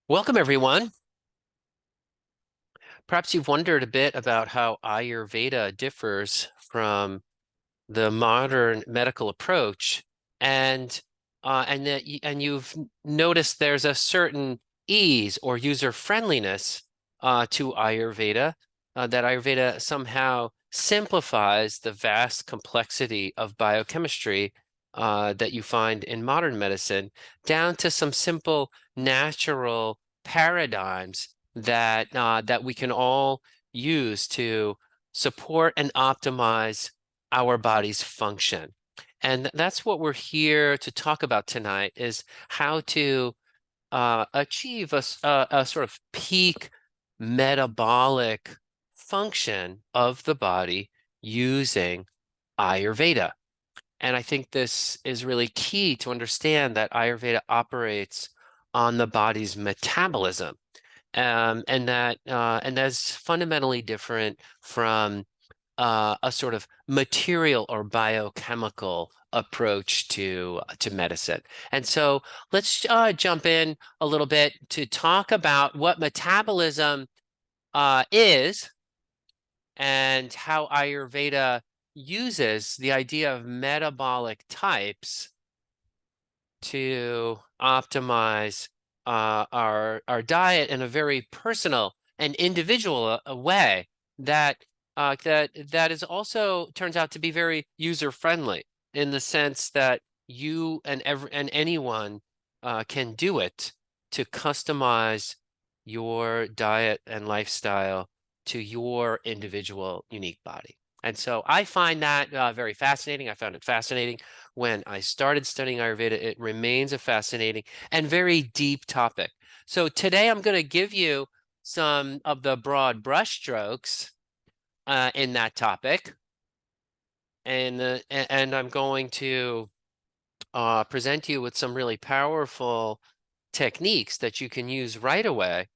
Welcome, everyone. Perhaps you've wondered a bit about how Ayurveda differs from the modern medical approach, and and you've noticed there's a certain ease or user friendliness to Ayurveda, that Ayurveda somehow simplifies the vast complexity of biochemistry that you find in modern medicine down to some simple natural paradigms that we can all use to support and optimize our body's function. And that's what we're here to talk about tonight is how to achieve a sort of peak metabolic function of the body using Ayurveda. And I think this is really key to understand that Ayurveda operates on the body's metabolism, and that's fundamentally different from a sort of material or biochemical approach to medicine. And so let's jump in a little bit to talk about what metabolism is and how Ayurveda uses the idea of metabolic types to optimize our diet in a very personal and individual way that is also turns out to be very user friendly in the sense that you and anyone can do it to customize your diet and lifestyle to your individual unique body. And so I find that very fascinating. I found it fascinating when I started studying Ayurveda. It remains a fascinating and very deep topic. So today I'm going to give you some of the broad brushstrokes in that topic, and I'm going to present you with some really powerful techniques that you can use right away.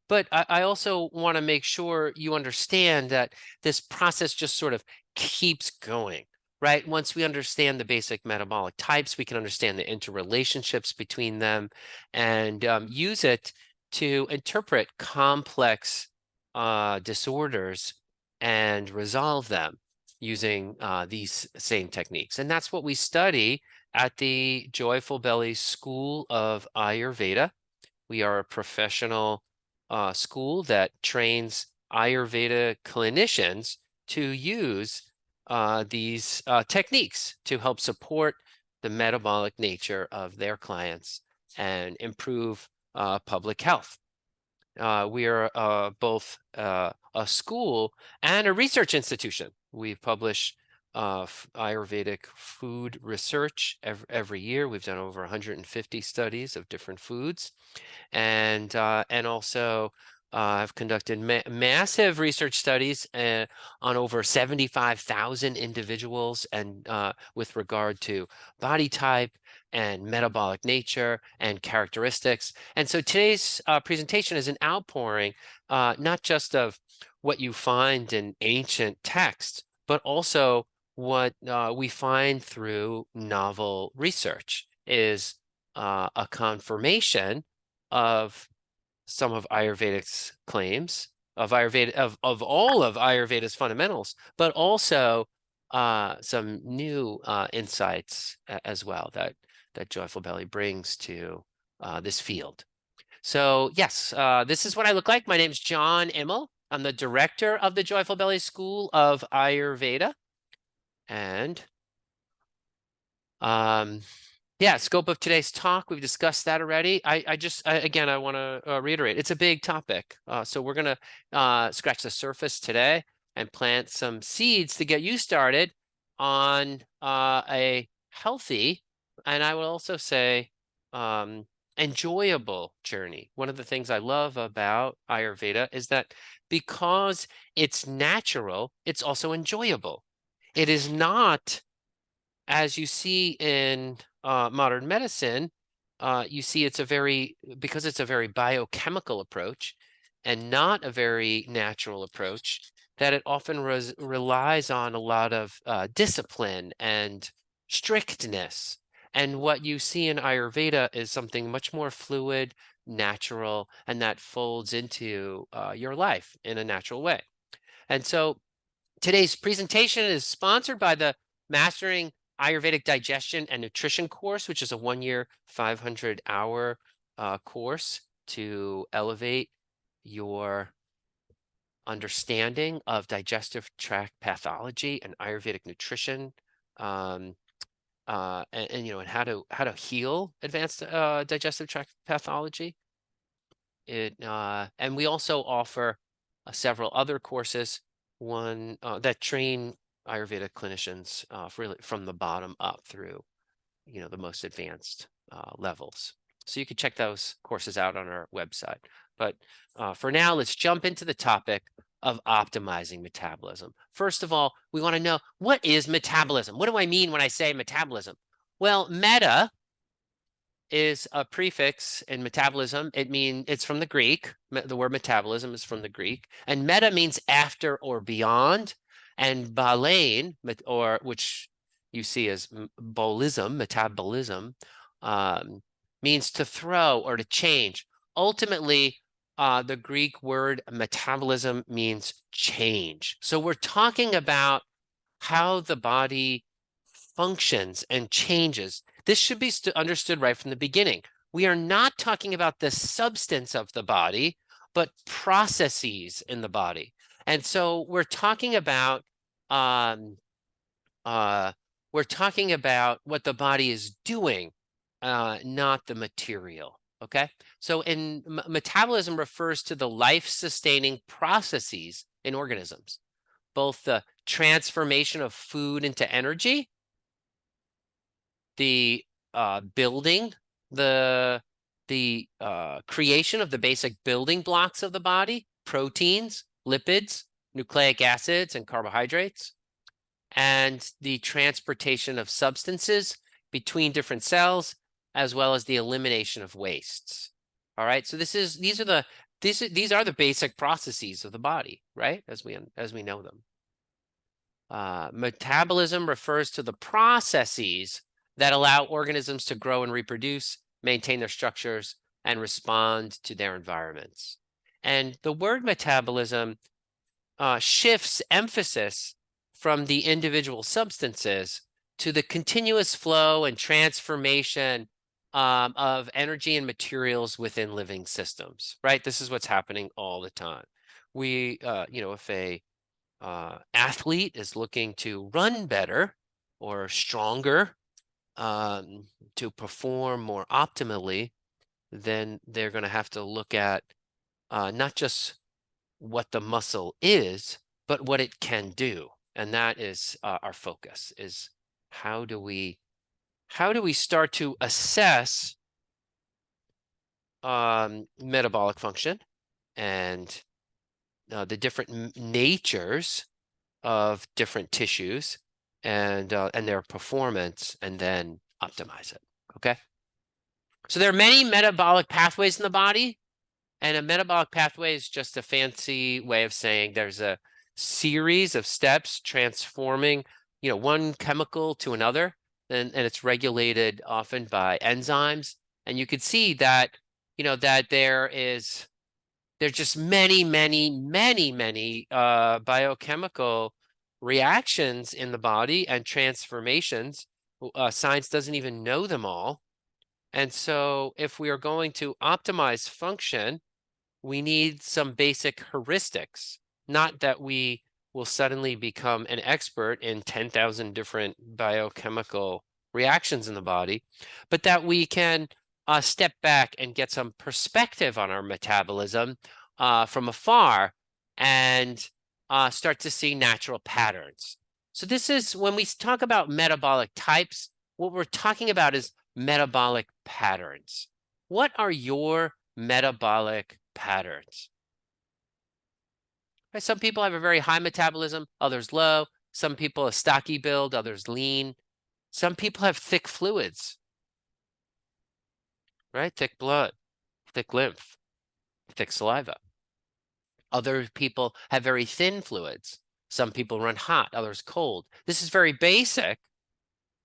But I also want to make sure you understand that this process just sort of keeps going, right? Once we understand the basic metabolic types, we can understand the interrelationships between them and use it to interpret complex disorders and resolve them using these same techniques. And that's what we study at the Joyful Belly School of Ayurveda. We are a professional school that trains Ayurveda clinicians to use these techniques to help support the metabolic nature of their clients and improve public health. We are both a school and a research institution. We publish Ayurvedic food research every year. We've done over 150 studies of different foods, and also I've conducted massive research studies on over 75,000 individuals, and with regard to body type and metabolic nature and characteristics. And so today's presentation is an outpouring, not just of what you find in ancient texts, but also what we find through novel research is a confirmation of some of Ayurvedic's claims of Ayurveda of all of Ayurveda's fundamentals, but also some new insights as well that Joyful Belly brings to this field. So yes, this is what I look like. My name's John Immel. I'm the director of the Joyful Belly School of Ayurveda, and yeah, scope of today's talk, we've discussed that already. Again, I want to reiterate, it's a big topic. So we're going to scratch the surface today and plant some seeds to get you started on a healthy, and I will also say enjoyable journey. One of the things I love about Ayurveda is that because it's natural, it's also enjoyable. It is not, as you see in modern medicine, you see because it's a very biochemical approach and not a very natural approach, that it often relies on a lot of discipline and strictness. And what you see in Ayurveda is something much more fluid, natural, and that folds into your life in a natural way. And so today's presentation is sponsored by the Mastering Ayurvedic Digestion and Nutrition course, which is a 1-year, 500-hour course to elevate your understanding of digestive tract pathology and Ayurvedic nutrition, um, and how to heal advanced digestive tract pathology. And we also offer several other courses, one that train Ayurveda clinicians really from the bottom up through, the most advanced levels. So you can check those courses out on our website. But for now, let's jump into the topic of optimizing metabolism. First of all, we want to know, what is metabolism? What do I mean when I say metabolism? Well, meta is a prefix in metabolism. It's from the Greek. The word metabolism is from the Greek, and meta means after or beyond, and balein, or which you see as metabolism, means to throw or to change. Ultimately, the Greek word metabolism means change. So we're talking about how the body functions and changes. This should be understood right from the beginning. We are not talking about the substance of the body, but processes in the body. And so we're talking about what the body is doing, not the material. Okay. So metabolism refers to the life-sustaining processes in organisms, both the transformation of food into energy, the building, the creation of the basic building blocks of the body, proteins, lipids, nucleic acids, and carbohydrates, and the transportation of substances between different cells, as well as the elimination of wastes. All right, so these are the basic processes of the body, right? As we know them. Metabolism refers to the processes that allow organisms to grow and reproduce, maintain their structures, and respond to their environments. And the word metabolism shifts emphasis from the individual substances to the continuous flow and transformation of energy and materials within living systems, right? This is what's happening all the time. If a athlete is looking to run better or stronger, to perform more optimally, then they're going to have to look at not just what the muscle is, but what it can do. And that is our focus, is how do we start to assess metabolic function and the different natures of different tissues and their performance, and then optimize it. Okay. So there are many metabolic pathways in the body, and a metabolic pathway is just a fancy way of saying there's a series of steps transforming, one chemical to another, and it's regulated often by enzymes. And you could see that, that there's just many, many, many, many biochemical reactions in the body and transformations. Science doesn't even know them all. And so if we are going to optimize function, we need some basic heuristics. Not that we will suddenly become an expert in 10,000 different biochemical reactions in the body, but that we can step back and get some perspective on our metabolism from afar and start to see natural patterns. So this is, when we talk about metabolic types, what we're talking about is metabolic patterns. What are your metabolic patterns? Right, some people have a very high metabolism, others low. Some people a stocky build, others lean. Some people have thick fluids, right? Thick blood, thick lymph, thick saliva. Other people have very thin fluids. Some people run hot, others cold. This is very basic.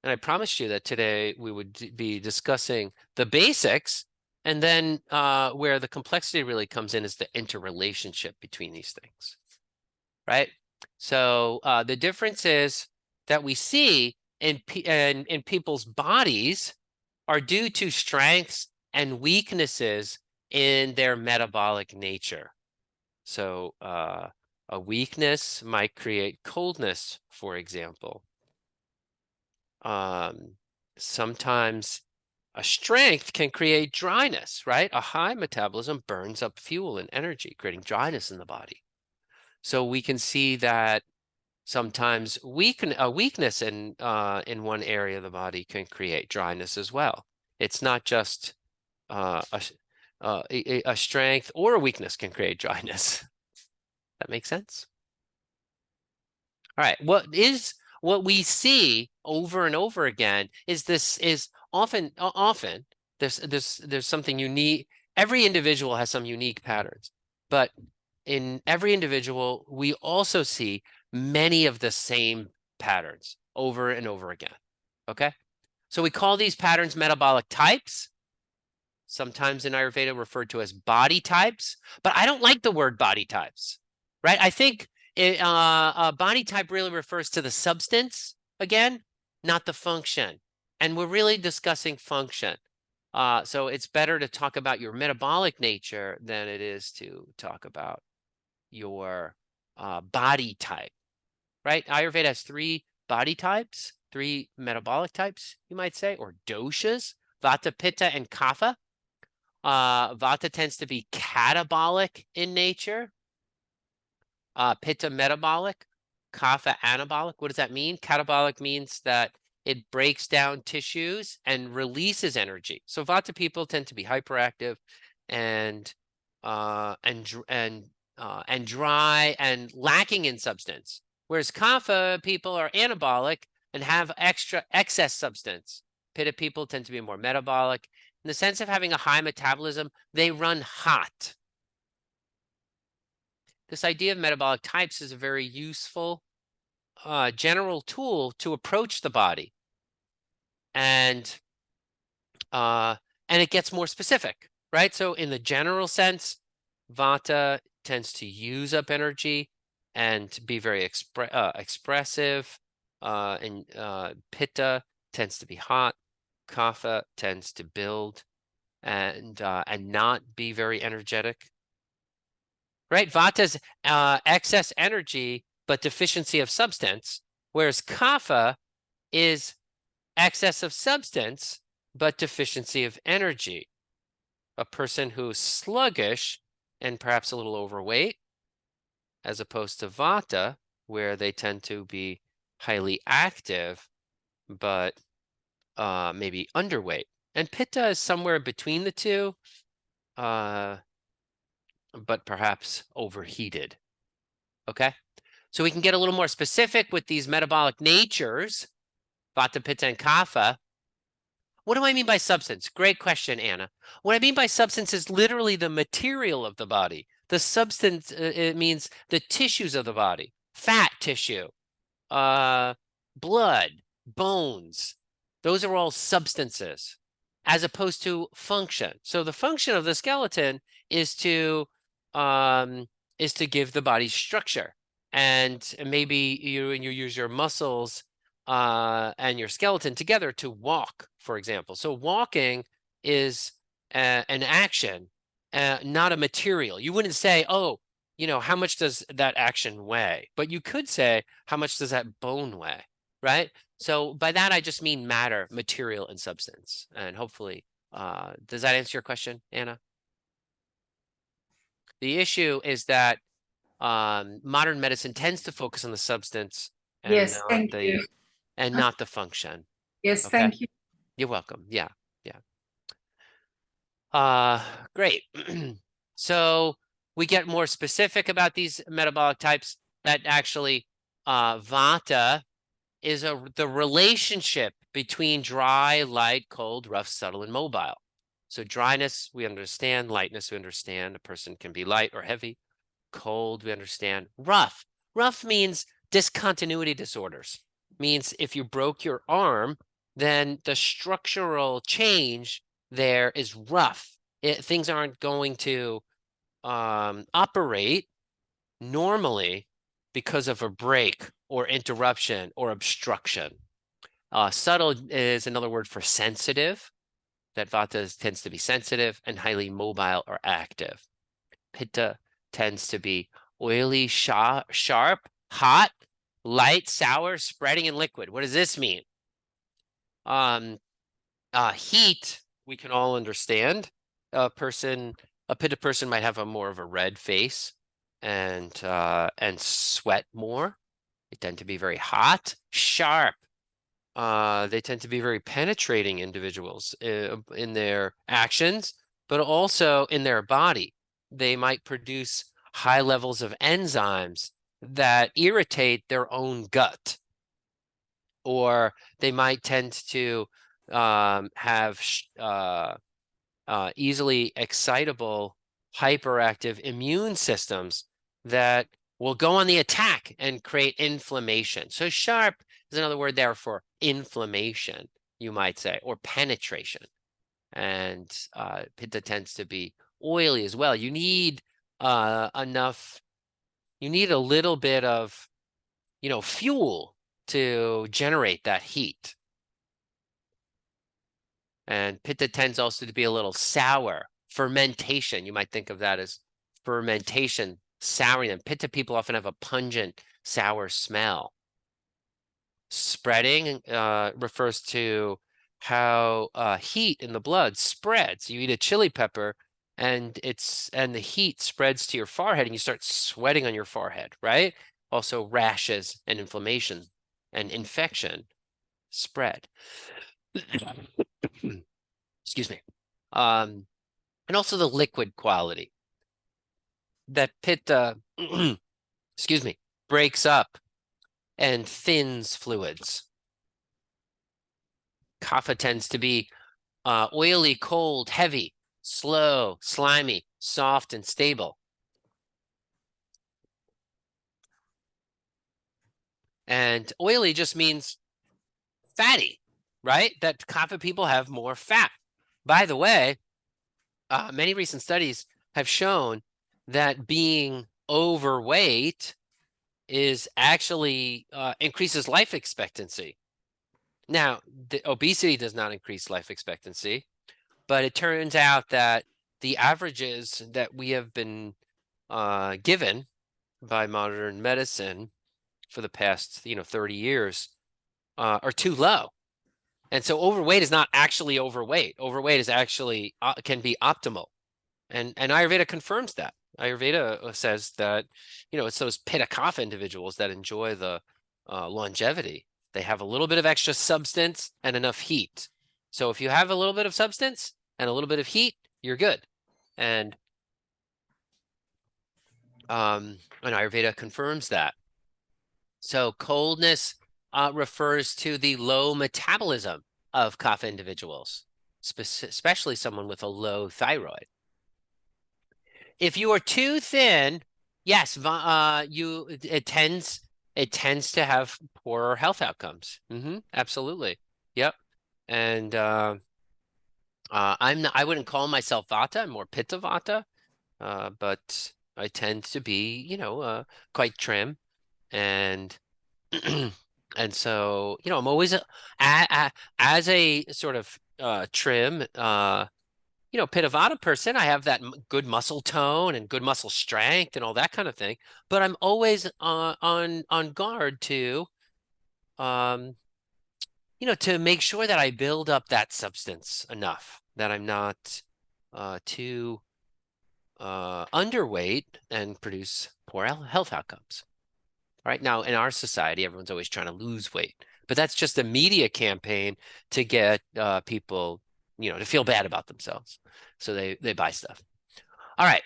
And I promised you that today we would be discussing the basics And then where the complexity really comes in is the interrelationship between these things, right? So the difference is that we see in people's bodies are due to strengths and weaknesses in their metabolic nature. So a weakness might create coldness, for example. Sometimes a strength can create dryness, right? A high metabolism burns up fuel and energy, creating dryness in the body. So we can see that sometimes a weakness in one area of the body can create dryness as well. It's not just a strength or a weakness can create dryness. That makes sense? All right. What we see over and over again is often there's something unique. Every individual has some unique patterns, but in every individual, we also see many of the same patterns over and over again. Okay. So we call these patterns metabolic types, sometimes in Ayurveda referred to as body types, but I don't like the word body types, right? I think body type really refers to the substance again, not the function. And we're really discussing function. So it's better to talk about your metabolic nature than it is to talk about your body type, right? Ayurveda has 3 body types, 3 metabolic types, you might say, or doshas, Vata, Pitta, and Kapha. Vata tends to be catabolic in nature. Pitta metabolic, Kapha anabolic. What does that mean? Catabolic means that it breaks down tissues and releases energy. So Vata people tend to be hyperactive and dry and lacking in substance, whereas Kapha people are anabolic and have excess substance. Pitta people tend to be more metabolic. In the sense of having a high metabolism, they run hot. This idea of metabolic types is a very useful general tool to approach the body. And it gets more specific, right? So in the general sense, Vata tends to use up energy and be very expressive. And Pitta tends to be hot. Kapha tends to build and not be very energetic. Right? Vata's excess energy, but deficiency of substance, whereas Kapha is excess of substance, but deficiency of energy. A person who's sluggish and perhaps a little overweight, as opposed to Vata, where they tend to be highly active, but maybe underweight. And Pitta is somewhere between the two, but perhaps overheated. Okay? So we can get a little more specific with these metabolic natures, Vata, Pitta, and Kapha. What do I mean by substance? Great question, Anna. What I mean by substance is literally the material of the body. The substance, it means the tissues of the body, fat tissue, blood, bones. Those are all substances, as opposed to function. So the function of the skeleton is to give the body structure. And maybe you use your muscles and your skeleton together to walk, for example. So walking is an action, not a material. You wouldn't say, oh, how much does that action weigh? But you could say, how much does that bone weigh, right? So by that, I just mean matter, material, and substance. And hopefully, does that answer your question, Anna? The issue is that modern medicine tends to focus on the substance and Yes, thank you. not the function. Yes, Okay. thank you. You're welcome. Yeah. Great. So we get more specific about these metabolic types. That actually Vata is the relationship between dry, light, cold, rough, subtle, and mobile. So dryness, we understand. Lightness, we understand. A person can be light or heavy. Cold, we understand. Rough. Rough means discontinuity disorders. Means if you broke your arm, then the structural change there is rough. things aren't going to operate normally because of a break or interruption or obstruction. Subtle is another word for sensitive, that Vata tends to be sensitive and highly mobile or active. Pitta tends to be oily, sharp, hot, light, sour, spreading, and liquid. What does this mean? Heat, we can all understand. A Pitta person might have more of a red face and sweat more. They tend to be very hot, sharp. They tend to be very penetrating individuals in their actions, but also in their body. They might produce high levels of enzymes that irritate their own gut, or they might tend to have easily excitable, hyperactive immune systems that will go on the attack and create inflammation. So sharp is another word there for inflammation, you might say, or penetration. And Pitta tends to be oily as well. You need you need a little bit of, fuel to generate that heat. And Pitta tends also to be a little sour. Fermentation, you might think of that as fermentation, souring them. Pitta people often have a pungent, sour smell. Spreading refers to how heat in the blood spreads. You eat a chili pepper and the heat spreads to your forehead and you start sweating on your forehead, right? Also rashes and inflammation and infection spread. Excuse me. And also the liquid quality that Pitta, excuse me, breaks up and thins fluids. Kapha tends to be oily, cold, heavy, slow, slimy, soft, and stable. And oily just means fatty, right? That Kapha people have more fat. By the way, many recent studies have shown that being overweight is actually increases life expectancy. Now, the obesity does not increase life expectancy, but it turns out that the averages that we have been given by modern medicine for the past 30 years are too low. And so overweight is not actually overweight. Overweight is actually can be optimal. And Ayurveda confirms that. Ayurveda says that, it's those Pitta Kapha individuals that enjoy the longevity. They have a little bit of extra substance and enough heat. So if you have a little bit of substance and a little bit of heat, you're good. And Ayurveda confirms that. So coldness refers to the low metabolism of Kapha individuals, especially someone with a low thyroid. If you are too thin, yes, it tends to have poorer health outcomes. Absolutely. Yep. And I wouldn't call myself Vata. I'm more Pitta Vata, but I tend to be, quite trim, and and so, I'm always as a sort of trim, Pitta Vata person. I have that good muscle tone and good muscle strength and all that kind of thing. But I'm always on guard to, to make sure that I build up that substance enough that I'm not too underweight and produce poor health outcomes. Right now, in our society, everyone's always trying to lose weight, but that's just a media campaign to get people, to feel bad about themselves. So they buy stuff. All right.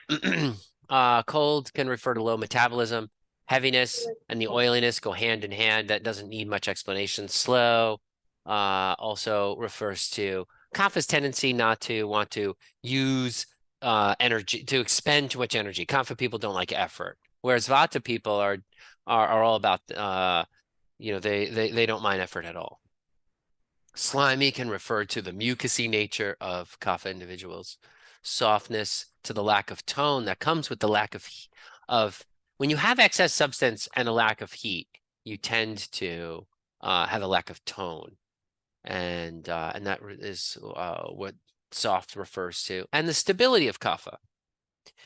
Cold can refer to low metabolism. Heaviness and the oiliness go hand in hand. That doesn't need much explanation. Slow also refers to Kapha's tendency not to want to use energy, to expend too much energy. Kapha people don't like effort, whereas Vata people are all about they don't mind effort at all. Slimy can refer to the mucousy nature of Kapha individuals. softness to the lack of tone that comes with the lack of when you have excess substance and a lack of heat, you tend to have a lack of tone, and that is what soft refers to, and the stability of kapha.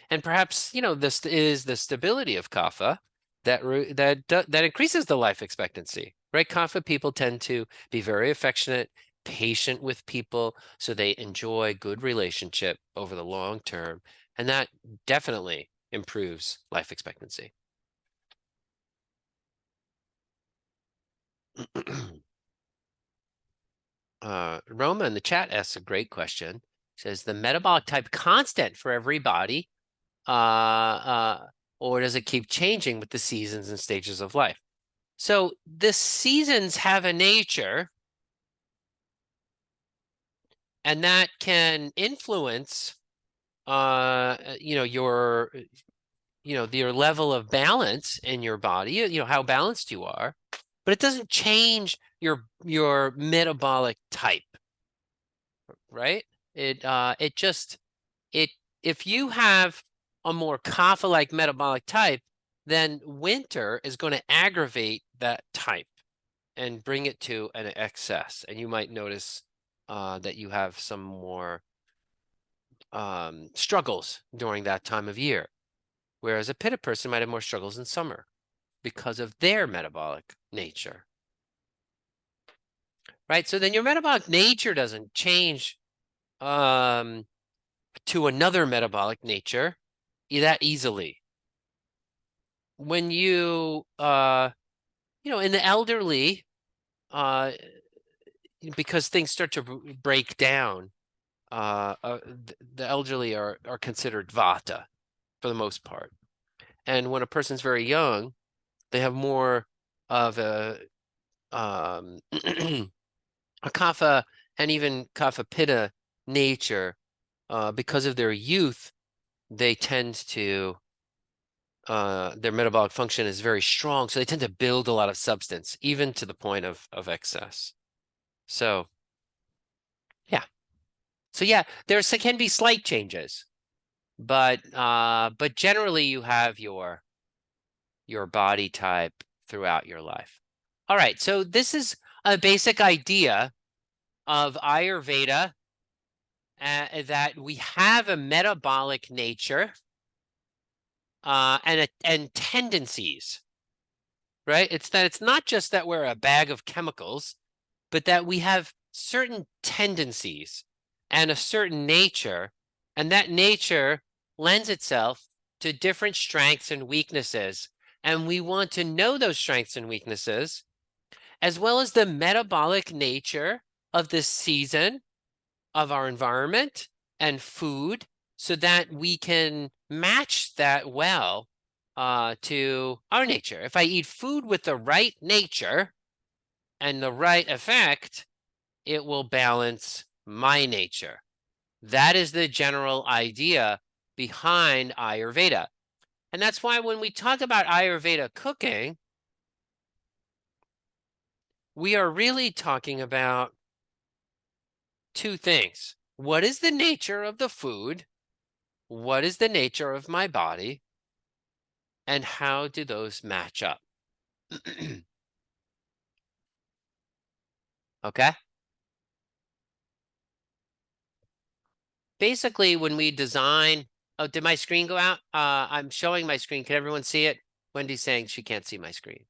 And perhaps, this is the stability of kapha that increases the life expectancy, right? Kapha people tend to be very affectionate, patient with people, so they enjoy good relationship over the long term, and that definitely improves life expectancy. Roma in the chat asks a great question. Says the metabolic type constant for everybody, or does it keep changing with the seasons and stages of life? So the seasons have a nature, and that can influence, your level of balance in your body, how balanced you are, but it doesn't change your metabolic type, right? It just it if you have a more kapha-like metabolic type, then winter is going to aggravate that type and bring it to an excess, and you might notice that you have some more struggles during that time of year, whereas a pitta person might have more struggles in summer because of their metabolic nature, right? So then your metabolic nature doesn't change to another metabolic nature that easily. When in the elderly, because things start to break down, the elderly are considered vata for the most part. And when a person's very young, they have more of a a kapha and even kapha pitta nature. Because of their youth, they tend to their metabolic function is very strong, so they tend to build a lot of substance, even to the point of excess. So yeah, there can be slight changes, but generally you have your body type throughout your life. All right, so this is a basic idea of Ayurveda, that we have a metabolic nature and tendencies, right? It's not just that we're a bag of chemicals, but that we have certain tendencies and a certain nature, and that nature lends itself to different strengths and weaknesses. And we want to know those strengths and weaknesses, as well as the metabolic nature of the season, of our environment and food, so that we can match that well to our nature. If I eat food with the right nature and the right effect, it will balance my nature. That is the general idea behind Ayurveda. And that's why when we talk about Ayurveda cooking, we are really talking about two things. What is the nature of the food? What is the nature of my body? And how do those match up? Okay. Basically, when we design, oh, did my screen go out? I'm showing my screen. Can everyone see it? Wendy's saying she can't see my screen.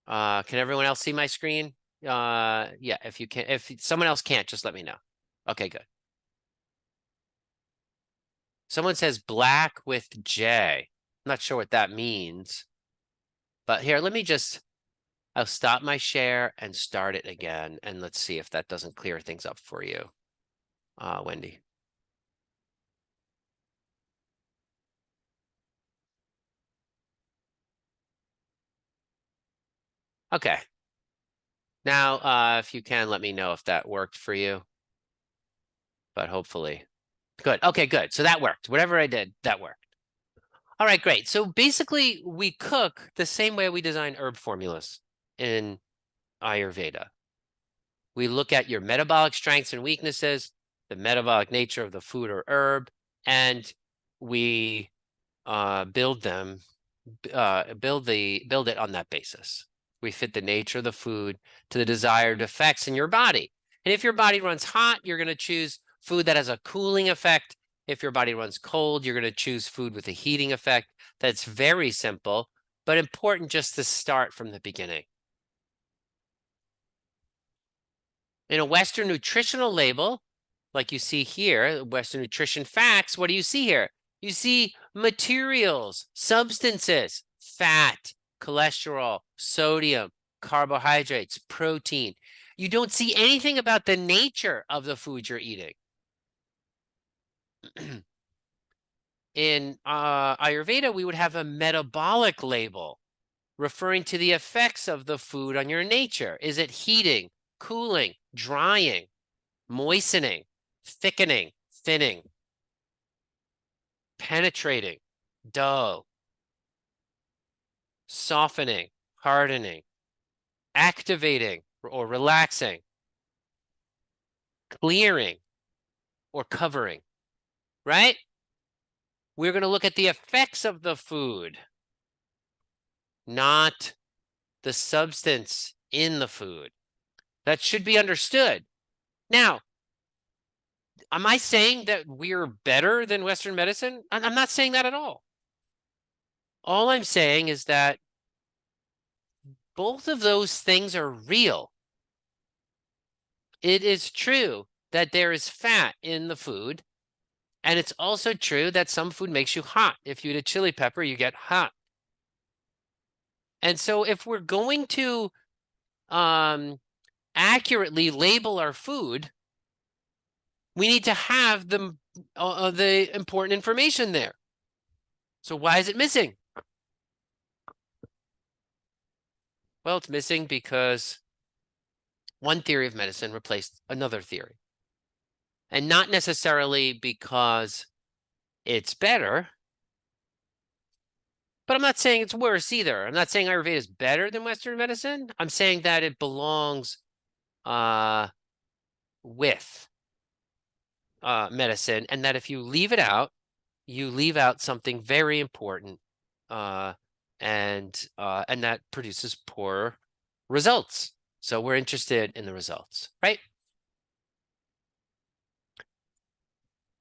Can everyone else see my screen? Yeah, if you can, if someone else can't, just let me know. Okay, good. Someone says black with J. I'm not sure what that means, but here, I'll stop my share and start it again, and let's see if that doesn't clear things up for you, Wendy. Okay. Now, if you can, let me know if that worked for you, but hopefully. Good. Okay, good. So that worked. Whatever I did, that worked. All right, great. So basically, we cook the same way we design herb formulas in Ayurveda. We look at your metabolic strengths and weaknesses, the metabolic nature of the food or herb, and we build them, build it on that basis. We fit the nature of the food to the desired effects in your body. And if your body runs hot, you're going to choose food that has a cooling effect. If your body runs cold, you're going to choose food with a heating effect. That's very simple, but important just to start from the beginning. In a Western nutritional label, like you see here, Western Nutrition Facts, what do you see here? You see materials, substances, fat, cholesterol, sodium, carbohydrates, protein. You don't see anything about the nature of the food you're eating. In Ayurveda, we would have a metabolic label referring to the effects of the food on your nature. Is it heating, cooling, drying, moistening, thickening, thinning, penetrating, dull, softening, hardening, activating or relaxing, clearing or covering, right? We're going to look at the effects of the food, not the substance in the food. That should be understood. Now, am I saying that we're better than Western medicine? I'm not saying that at all. All I'm saying is that both of those things are real. It is true that there is fat in the food, and it's also true that some food makes you hot. If you eat a chili pepper, you get hot. And so if we're going to accurately label our food, we need to have the important information there. So why is it missing? Well, it's missing because one theory of medicine replaced another theory. And not necessarily because it's better, but I'm not saying it's worse either. I'm not saying Ayurveda is better than Western medicine. I'm saying that it belongs with medicine, and that if you leave it out, you leave out something very important, and that produces poor results. So we're interested in the results, right?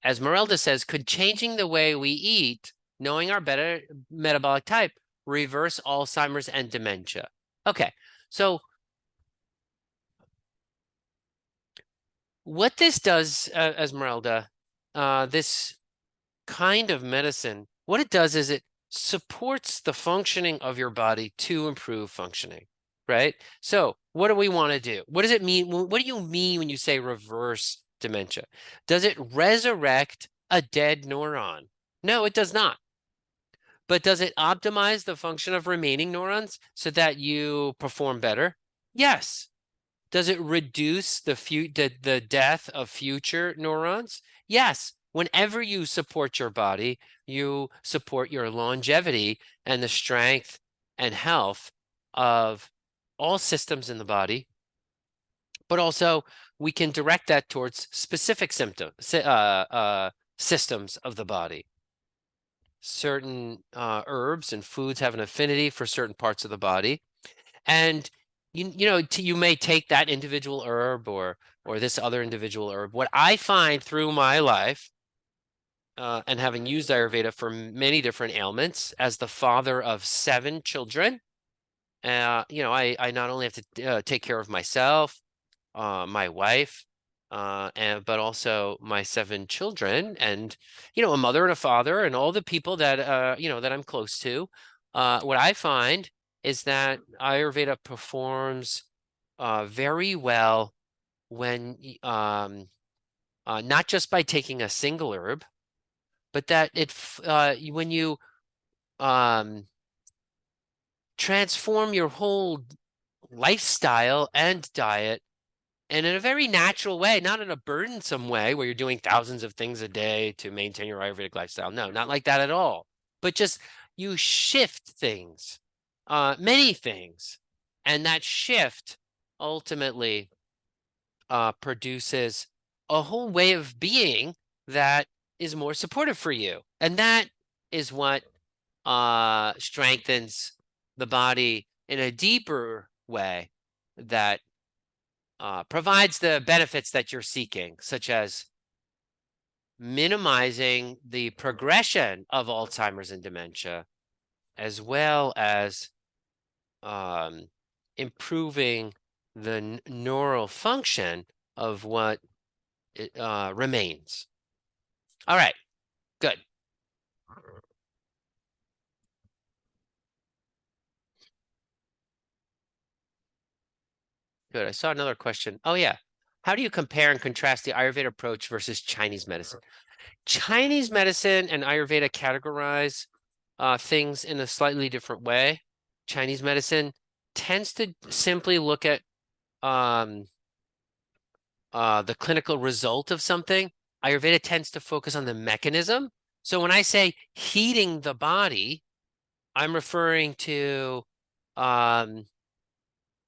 As Merelda says, could changing the way we eat, knowing our better metabolic type, reverse Alzheimer's and dementia? Okay, so what this does, Esmeralda, this kind of medicine, what it does is it supports the functioning of your body to improve functioning, right? So what do we want to do? What does it mean? What do you mean when you say reverse dementia? Does it resurrect a dead neuron? No, it does not. But does it optimize the function of remaining neurons so that you perform better? Yes. Does it reduce the death of future neurons? Yes. Whenever you support your body, you support your longevity and the strength and health of all systems in the body. But also, we can direct that towards specific systems of the body. Certain herbs and foods have an affinity for certain parts of the body. And you may take that individual herb or this other individual herb. What I find through my life, and having used Ayurveda for many different ailments, as the father of 7 children, I not only have to take care of myself, my wife, but also my 7 children, and a mother and a father, and all the people that that I'm close to. What I find is that Ayurveda performs very well when not just by taking a single herb, but that when you transform your whole lifestyle and diet, and in a very natural way, not in a burdensome way where you're doing thousands of things a day to maintain your Ayurvedic lifestyle. No, not like that at all. But just you shift things, many things, and that shift ultimately produces a whole way of being that is more supportive for you. And that is what strengthens the body in a deeper way that provides the benefits that you're seeking, such as minimizing the progression of Alzheimer's and dementia, as well as um, improving the neural function of what remains. All right, good. Good. I saw another question. Oh, yeah. How do you compare and contrast the Ayurveda approach versus Chinese medicine? Chinese medicine and Ayurveda categorize things in a slightly different way. Chinese medicine tends to simply look at um, the clinical result of something. Ayurveda tends to focus on the mechanism. So when I say heating the body, I'm referring to um,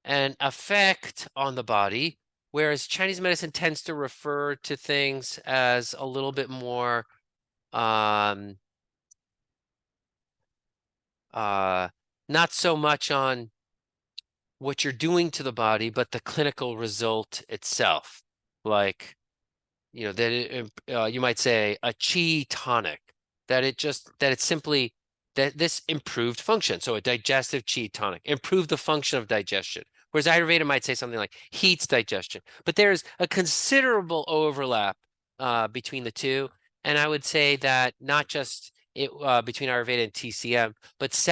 an effect on the body, whereas Chinese medicine tends to refer to things as a little bit more um, not so much on what you're doing to the body, but the clinical result itself. Like, that you might say a chi tonic, that it's simply that this improved function. So a digestive chi tonic, improved the function of digestion. Whereas Ayurveda might say something like heats digestion. But there's a considerable overlap between the two. And I would say that not just between Ayurveda and TCM, but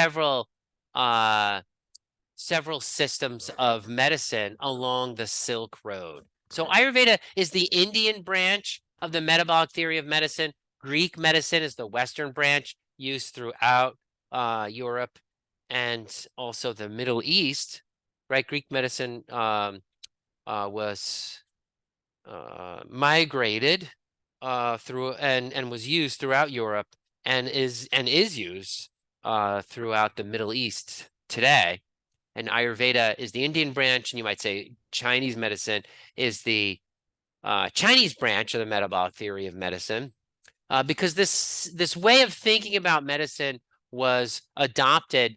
uh, several systems of medicine along the Silk Road. So Ayurveda is the Indian branch of the metabolic theory of medicine. Greek medicine is the Western branch used throughout Europe and also the Middle East, right? Greek medicine was migrated through and was used throughout Europe and is used throughout the Middle East today. And Ayurveda is the Indian branch, and you might say Chinese medicine is the Chinese branch of the metabolic theory of medicine, because this way of thinking about medicine was adopted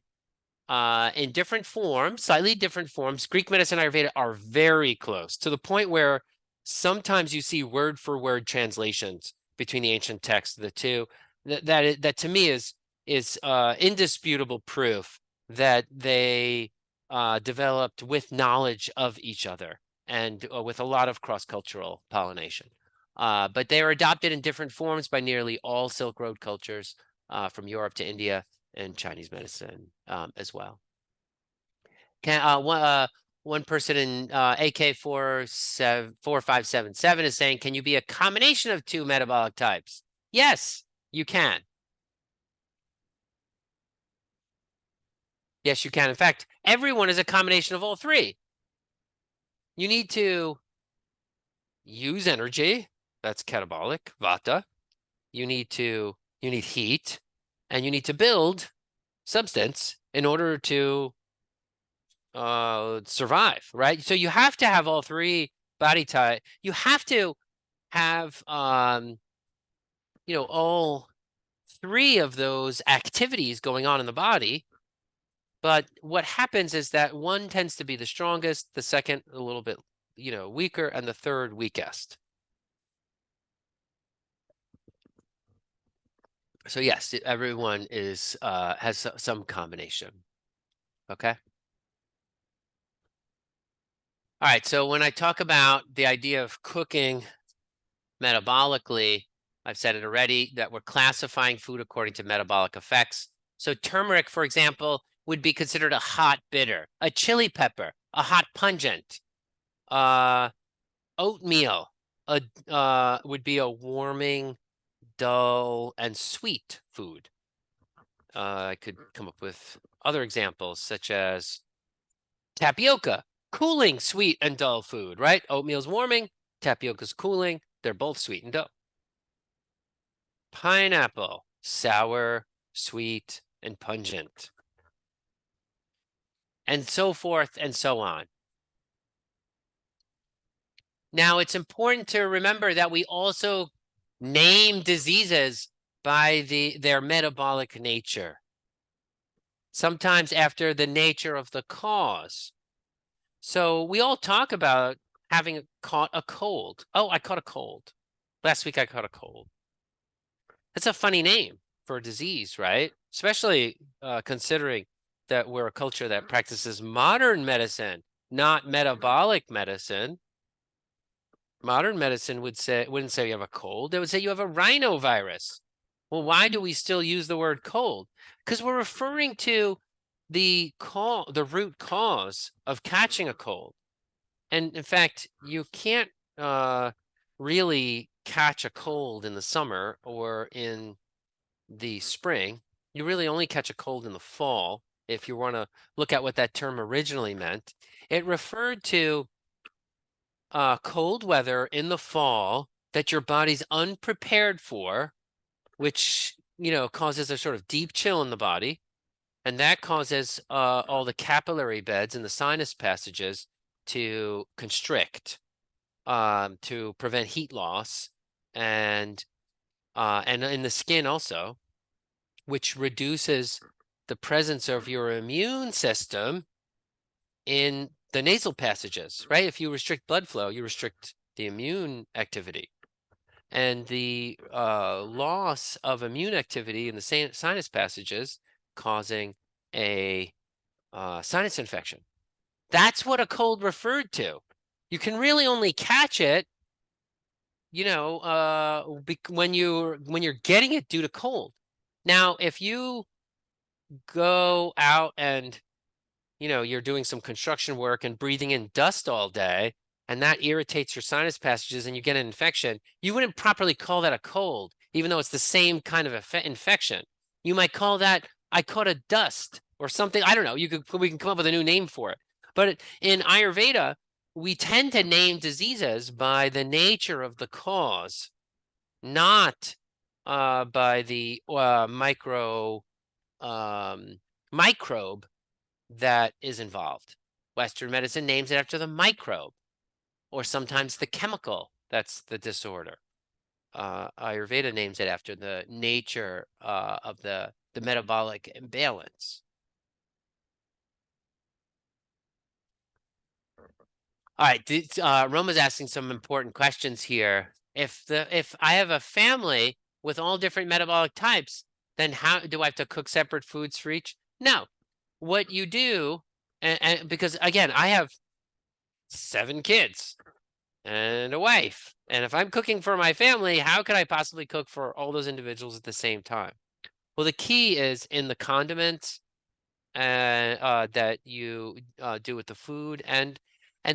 in different forms, slightly different forms. Greek medicine and Ayurveda are very close to the point where sometimes you see word for word translations between the ancient texts of the two. That to me is indisputable proof that they developed with knowledge of each other and with a lot of cross-cultural pollination. But they are adopted in different forms by nearly all Silk Road cultures, from Europe to India, and Chinese medicine as well. One person in AK 4577 is saying, can you be a combination of two metabolic types? Yes, you can. Yes, you can. In fact, everyone is a combination of all three. You need to use energy, that's catabolic, vata. You need heat, and you need to build substance in order to survive, right? So you have to have all three body type. You have to have all three of those activities going on in the body. But what happens is that one tends to be the strongest, the second a little bit, weaker, and the third weakest. So yes, everyone has some combination. Okay. All right. So when I talk about the idea of cooking metabolically, I've said it already that we're classifying food according to metabolic effects. So turmeric, for example, would be considered a hot bitter, a chili pepper, a hot pungent, oatmeal, would be a warming, dull, and sweet food. I could come up with other examples such as tapioca, cooling, sweet, and dull food, right? Oatmeal's warming, tapioca's cooling. They're both sweet and dull. Pineapple, sour, sweet, and pungent. And so forth and so on. Now, it's important to remember that we also name diseases by their metabolic nature, sometimes after the nature of the cause. So we all talk about having caught a cold. Oh, I caught a cold. Last week I caught a cold. That's a funny name for a disease, right? Especially considering that we're a culture that practices modern medicine, not metabolic medicine. Modern medicine wouldn't say you have a cold. They would say you have a rhinovirus. Well, why do we still use the word cold? Because we're referring to the root cause of catching a cold. And in fact, you can't really catch a cold in the summer or in the spring. You really only catch a cold in the fall, if you want to look at what that term originally meant. It referred to cold weather in the fall that your body's unprepared for, which, causes a sort of deep chill in the body. And that causes all the capillary beds and the sinus passages to constrict, to prevent heat loss, and in the skin also, which reduces the presence of your immune system in the nasal passages, right? If you restrict blood flow, you restrict the immune activity. And the loss of immune activity in the sinus passages causing a sinus infection. That's what a cold referred to. You can really only catch it, when you're getting it due to cold. Now, if you go out and you're doing some construction work and breathing in dust all day, and that irritates your sinus passages and you get an infection, you wouldn't properly call that a cold, even though it's the same kind of infection. You might call that, I caught a dust or something. I don't know. We can come up with a new name for it. But in Ayurveda, we tend to name diseases by the nature of the cause, not by the microbe that is involved. Western medicine names it after the microbe, or sometimes the chemical that's the disorder. Ayurveda names it after the nature of the metabolic imbalance. All right, Roma's asking some important questions here. If I have a family with all different metabolic types, then how do I have to cook separate foods for each? No. What you do, and because again, I have 7 kids and a wife, and if I'm cooking for my family, how could I possibly cook for all those individuals at the same time? Well, the key is in the condiments that you do with the food, and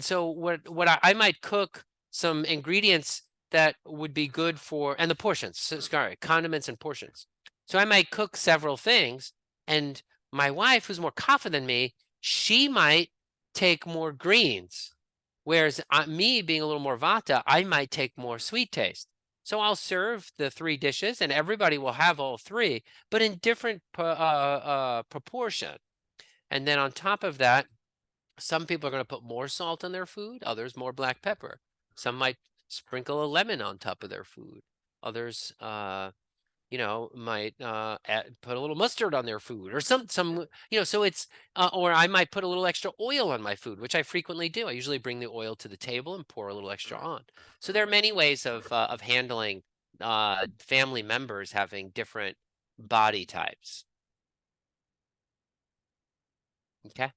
so what I might cook some ingredients that would be good for, and the portions. Sorry, condiments and portions. So I might cook several things, and my wife, who's more kapha than me, she might take more greens, whereas me being a little more vata, I might take more sweet taste. So I'll serve the 3 dishes, and everybody will have all 3, but in different proportion. And then on top of that, some people are going to put more salt on their food, others more black pepper. Some might sprinkle a lemon on top of their food. Others, might put a little mustard on their food, or some, so it's, or I might put a little extra oil on my food, which I frequently do. I usually bring the oil to the table and pour a little extra on. So there are many ways of handling family members having different body types. Okay.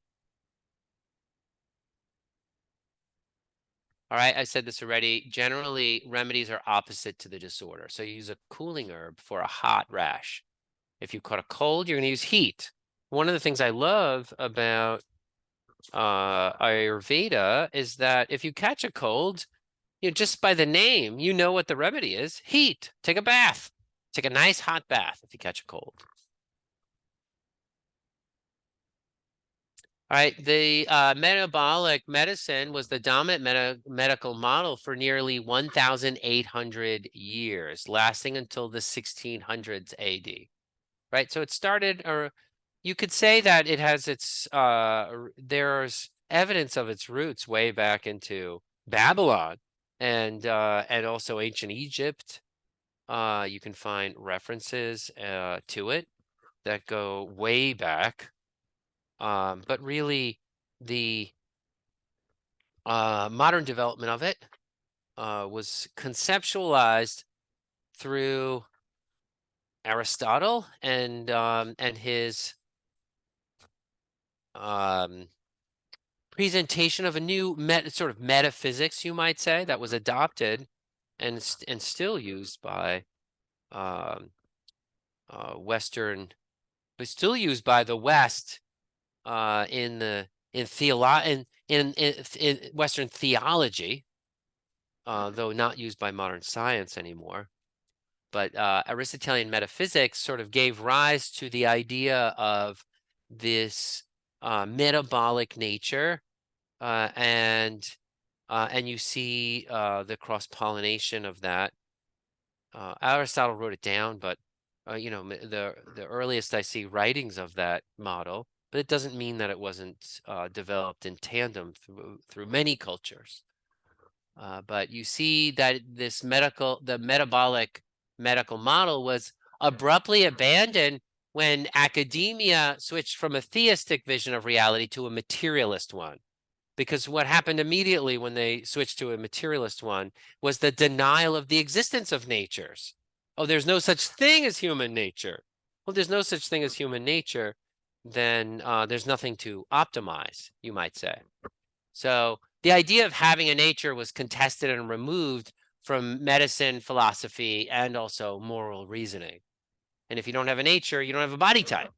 All right, I said this already. Generally, remedies are opposite to the disorder. So you use a cooling herb for a hot rash. If you caught a cold, you're going to use heat. One of the things I love about Ayurveda is that if you catch a cold, just by the name, you know what the remedy is. Heat. Take a bath. Take a nice hot bath if you catch a cold. All right, the metabolic medicine was the dominant medical model for nearly 1,800 years, lasting until the 1600s AD. Right, so it started, or you could say that it has its, there's evidence of its roots way back into Babylon. and also ancient Egypt. You can find references to it that go way back. But really, the modern development of it was conceptualized through Aristotle and his um, presentation of a new sort of metaphysics, you might say, that was adopted and still used by um, Western, but still used by the West in the in theolo in Western theology, though not used by modern science anymore. But Aristotelian metaphysics sort of gave rise to the idea of this metabolic nature, and you see the cross-pollination of that. Aristotle wrote it down, but the earliest I see writings of that model, but it doesn't mean that it wasn't developed in tandem through many cultures. But you see that the metabolic medical model was abruptly abandoned when academia switched from a theistic vision of reality to a materialist one. Because what happened immediately when they switched to a materialist one was the denial of the existence of natures. Oh, there's no such thing as human nature. Well, there's no such thing as human nature, then there's nothing to optimize, you might say. So the idea of having a nature was contested and removed from medicine, philosophy, and also moral reasoning. And if you don't have a nature, you don't have a body type.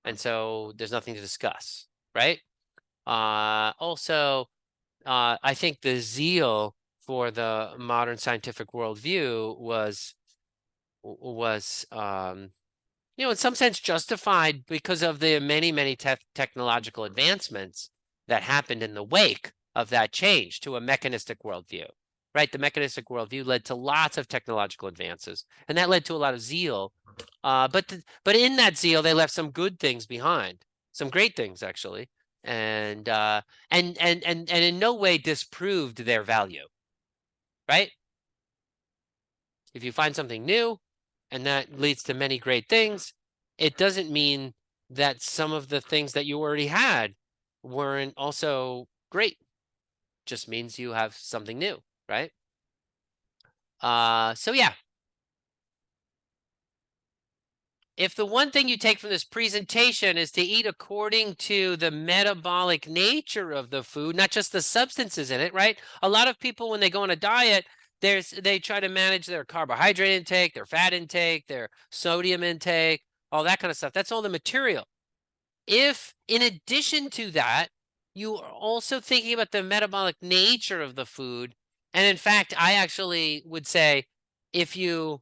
And so there's nothing to discuss, right? Also, I think the zeal for the modern scientific worldview was in some sense justified because of the many technological advancements that happened in the wake of that change to a mechanistic worldview. Right, the mechanistic worldview led to lots of technological advances, and that led to a lot of zeal. But in that zeal, they left some good things behind, some great things actually, and in no way disproved their value. Right? If you find something new, and that leads to many great things, it doesn't mean that some of the things that you already had weren't also great. Just means you have something new, right? So yeah, if the one thing you take from this presentation is to eat according to the metabolic nature of the food, not just the substances in it, right? A lot of people, when they go on a diet, they try to manage their carbohydrate intake, their fat intake, their sodium intake, all that kind of stuff. That's all the material. If, in addition to that, you are also thinking about the metabolic nature of the food, and in fact, I actually would say if you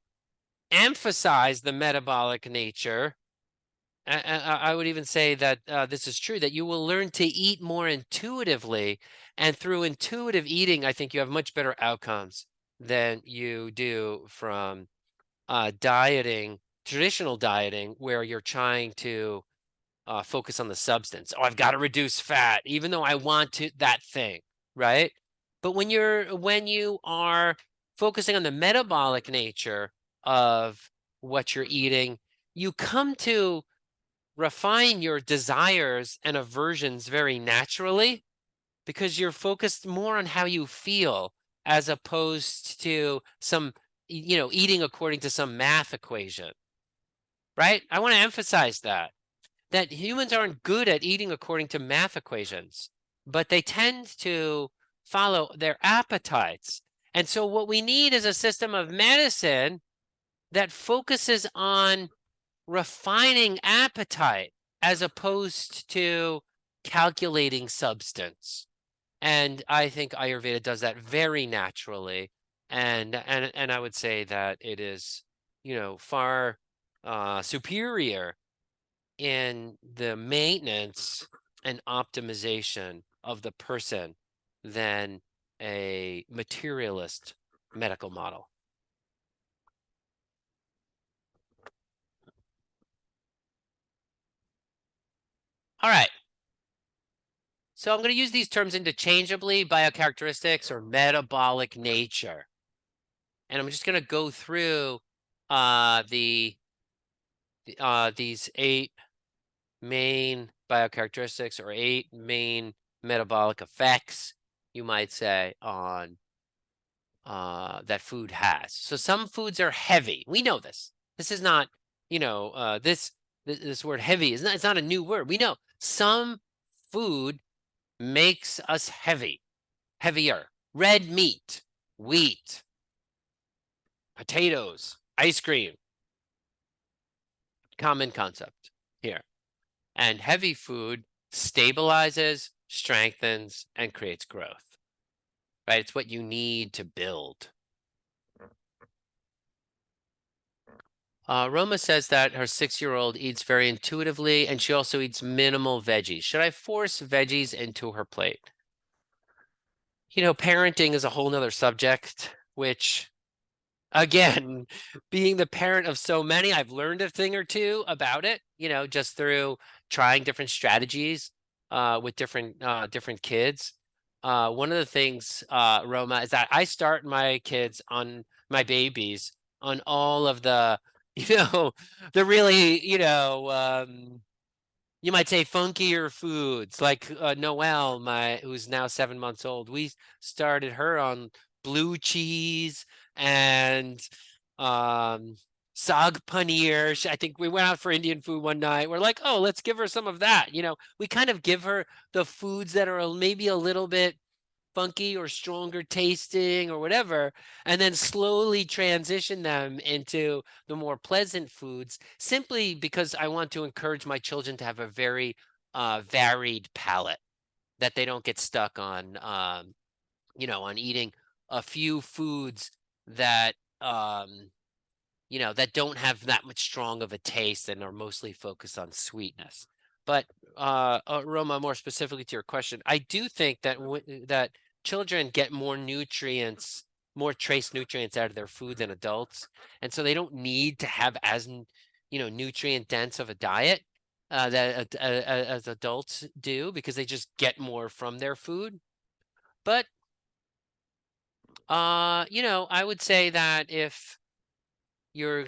emphasize the metabolic nature, I would even say that this is true, that you will learn to eat more intuitively. And through intuitive eating, I think you have much better outcomes than you do from dieting, traditional dieting, where you're trying to focus on the substance. Oh, I've got to reduce fat, even though I want to that thing, right? But when you are focusing on the metabolic nature of what you're eating, you come to refine your desires and aversions very naturally because you're focused more on how you feel as opposed to some eating according to some math equation, right? I want to emphasize that humans aren't good at eating according to math equations, but they tend to follow their appetites. And so what we need is a system of medicine that focuses on refining appetite as opposed to calculating substance. And I think Ayurveda does that very naturally. And I would say that it is, far superior in the maintenance and optimization of the person than a materialist medical model. All right. So I'm going to use these terms interchangeably: biocharacteristics or metabolic nature. And I'm just going to go through these 8 main biocharacteristics, or 8 main metabolic effects, you might say, on that food has. So some foods are heavy. We know this. This is not, this word heavy is not, it's not a new word. We know some food makes us heavier. Red meat, wheat, potatoes, ice cream, common concept here. And heavy food stabilizes, strengthens, and creates growth, right? It's what you need to build. Roma says that her 6-year-old eats very intuitively, and she also eats minimal veggies. Should I force veggies into her plate? Parenting is a whole nother subject, which, again, being the parent of so many, I've learned a thing or two about it, just through trying different strategies with different kids. One of the things, Roma, is that I start my babies on all of the, the really, you might say funkier foods, like Noelle, who's now 7 months old. We started her on blue cheese and saag paneer. I think we went out for Indian food one night. We're like, oh, let's give her some of that. We kind of give her the foods that are maybe a little bit funky or stronger tasting or whatever, and then slowly transition them into the more pleasant foods, simply because I want to encourage my children to have a very varied palate, that they don't get stuck on on eating a few foods that that don't have that much strong of a taste and are mostly focused on sweetness. But Roma, more specifically to your question, I do think that that children get more nutrients, more trace nutrients out of their food than adults, and so they don't need to have as nutrient dense of a diet as adults do, because they just get more from their food. But I would say that if your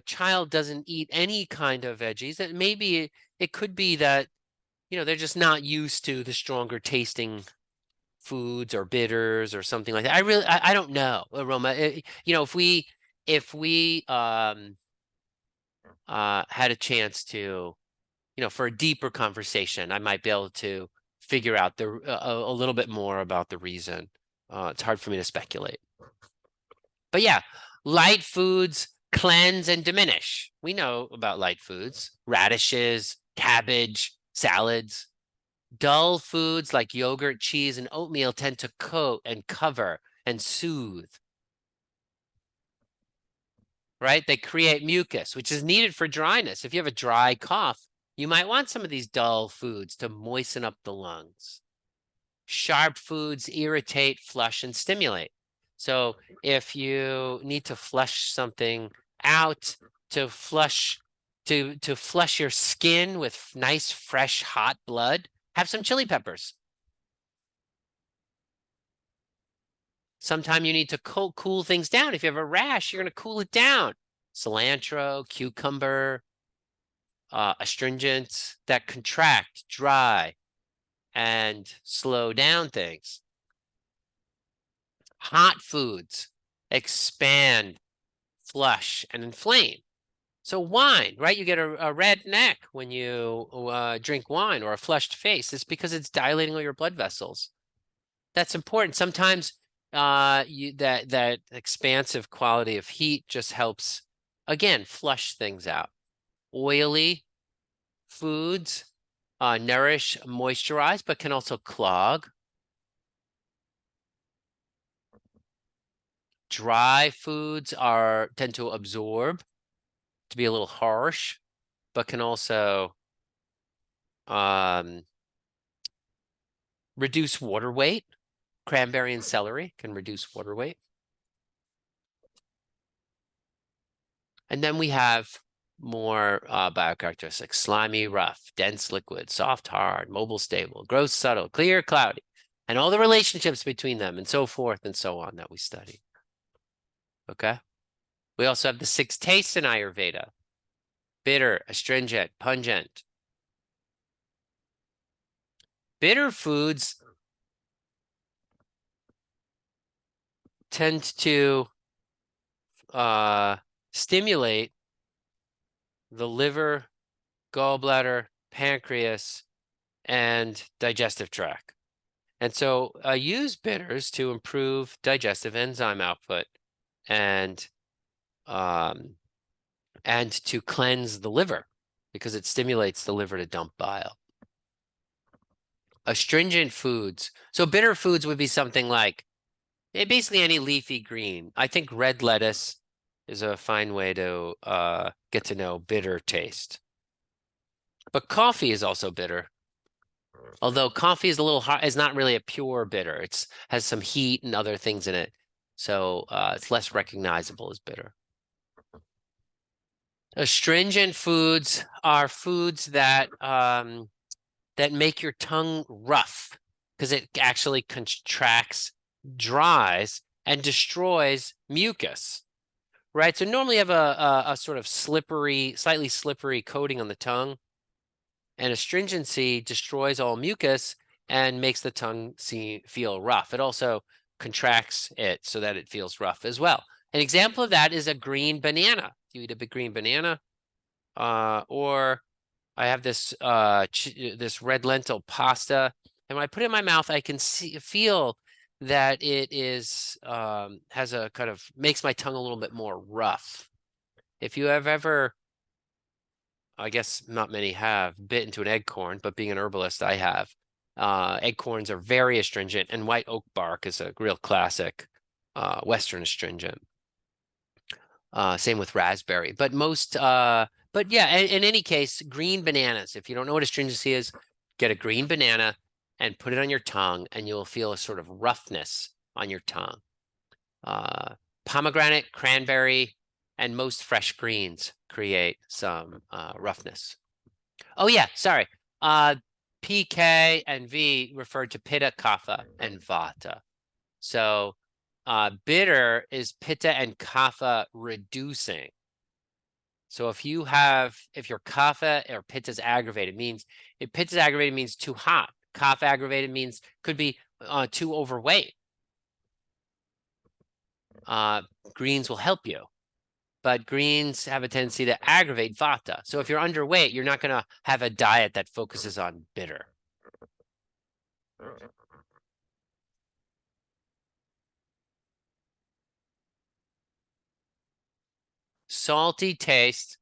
child doesn't eat any kind of veggies, that maybe it could be that they're just not used to the stronger tasting foods or bitters or something like that. I don't know, Roma. If we had a chance to, for a deeper conversation, I might be able to figure out a little bit more about the reason. It's hard for me to speculate. But yeah, light foods cleanse and diminish. We know about light foods: radishes, cabbage, salads. Dull foods like yogurt, cheese, and oatmeal tend to coat and cover and soothe, right? They create mucus, which is needed for dryness. If you have a dry cough, you might want some of these dull foods to moisten up the lungs. Sharp foods irritate, flush, and stimulate. So if you need to flush something out, to flush your skin with nice, fresh, hot blood, have some chili peppers. Sometime you need to cool things down. If you have a rash, you're going to cool it down. Cilantro, cucumber, astringents that contract, dry, and slow down things. Hot foods expand, flush, and inflame. So wine, right? You get a red neck when you drink wine, or a flushed face. It's because it's dilating all your blood vessels. That's important. Sometimes that expansive quality of heat just helps, again, flush things out. Oily foods nourish, moisturize, but can also clog. Dry foods tend to absorb, to be a little harsh, but can also reduce water weight. Cranberry and celery can reduce water weight. And then we have more biocharacteristics: slimy, rough, dense, liquid, soft, hard, mobile, stable, gross, subtle, clear, cloudy, and all the relationships between them, and so forth and so on that we study. Okay. We also have the 6 tastes in Ayurveda: bitter, astringent, pungent. Bitter foods tend to stimulate the liver, gallbladder, pancreas, and digestive tract. And so use bitters to improve digestive enzyme output and to cleanse the liver, because it stimulates the liver to dump bile. Astringent foods. So bitter foods would be something like basically any leafy green. I think red lettuce is a fine way to get to know bitter taste. But coffee is also bitter. Although coffee is a little hot, is not really a pure bitter. It's has some heat and other things in it. So it's less recognizable as bitter. Astringent foods are foods that that make your tongue rough, because it actually contracts, dries, and destroys mucus. Right? So normally you have a sort of slippery, slightly slippery coating on the tongue, and astringency destroys all mucus and makes the tongue feel rough. It also contracts it so that it feels rough as well. An example of that is a green banana. You eat a big green banana, or I have this this red lentil pasta, and when I put it in my mouth, I can feel that it is has a kind of makes my tongue a little bit more rough. If you have ever, I guess not many have, bit into an eggcorn, but being an herbalist, I have. Eggcorns are very astringent, and white oak bark is a real classic Western astringent. Same with raspberry, but but yeah, in any case, green bananas. If you don't know what astringency is, get a green banana and put it on your tongue, and you'll feel a sort of roughness on your tongue. Pomegranate, cranberry, and most fresh greens create some roughness. Oh yeah, sorry. PK and V referred to Pitta, Kapha, and Vata. So bitter is Pitta and Kapha reducing. So if your Kapha or Pitta is aggravated, means if Pitta is aggravated means too hot. Kapha aggravated means could be too overweight. Greens will help you, but greens have a tendency to aggravate Vata. So if you're underweight, you're not going to have a diet that focuses on bitter. Salty taste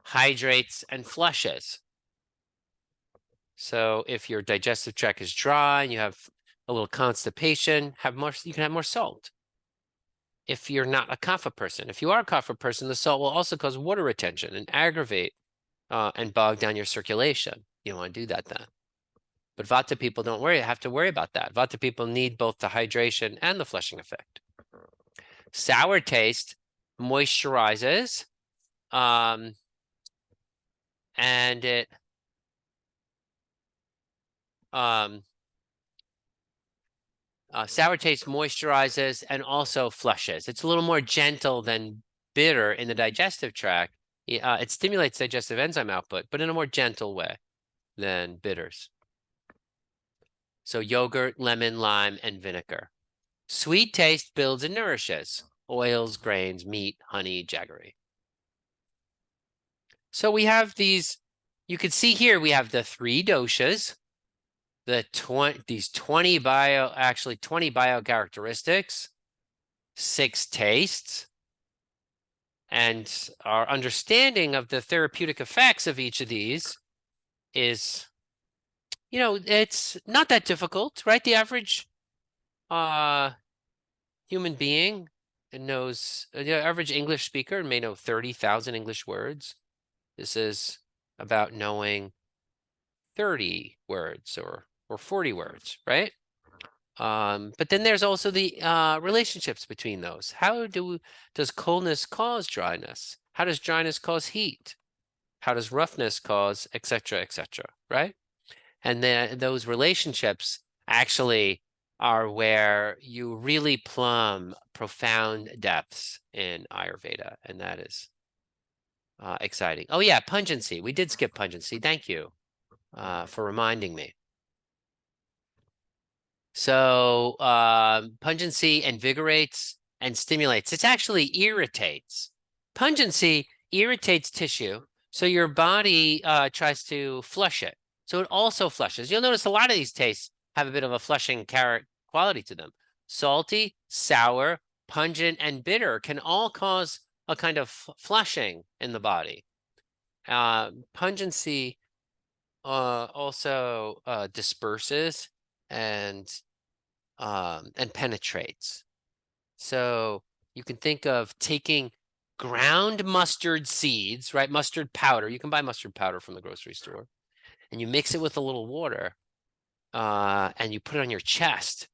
hydrates and flushes. So if your digestive tract is dry and you have a little constipation, you can have more salt. If you're not a kapha person, if you are a kapha person, the salt will also cause water retention and aggravate and bog down your circulation. You don't want to do that then. But Vata people don't have to worry about that. Vata people need both the hydration and the flushing effect. Sour taste moisturizes, and it sour taste moisturizes and also flushes. It's a little more gentle than bitter in the digestive tract. It stimulates digestive enzyme output, but in a more gentle way than bitters. So yogurt, lemon, lime, and vinegar. Sweet taste builds and nourishes. Oils, grains, meat, honey, jaggery. So we have these, you can see here we have the 3 doshas, these 20 biocharacteristics, 6 tastes, and our understanding of the therapeutic effects of each of these is, it's not that difficult, right? The average human being knows, the average English speaker may know 30,000 English words. This is about knowing 30 words or 40 words, right? But then there's also the relationships between those. Does coldness cause dryness? How does dryness cause heat? How does roughness cause, et cetera, right? And then those relationships actually are where you really plumb profound depths in Ayurveda, and that is exciting. Oh yeah, pungency. We did skip pungency. Thank you for reminding me. So pungency invigorates and stimulates. It actually irritates. Pungency irritates tissue, so your body tries to flush it. So it also flushes. You'll notice a lot of these tastes have a bit of a flushing quality to them. Salty, sour, pungent, and bitter can all cause a kind of flushing in the body. Pungency also disperses and penetrates. So you can think of taking ground mustard seeds, right? Mustard powder. You can buy mustard powder from the grocery store, and you mix it with a little water, and you put it on your chest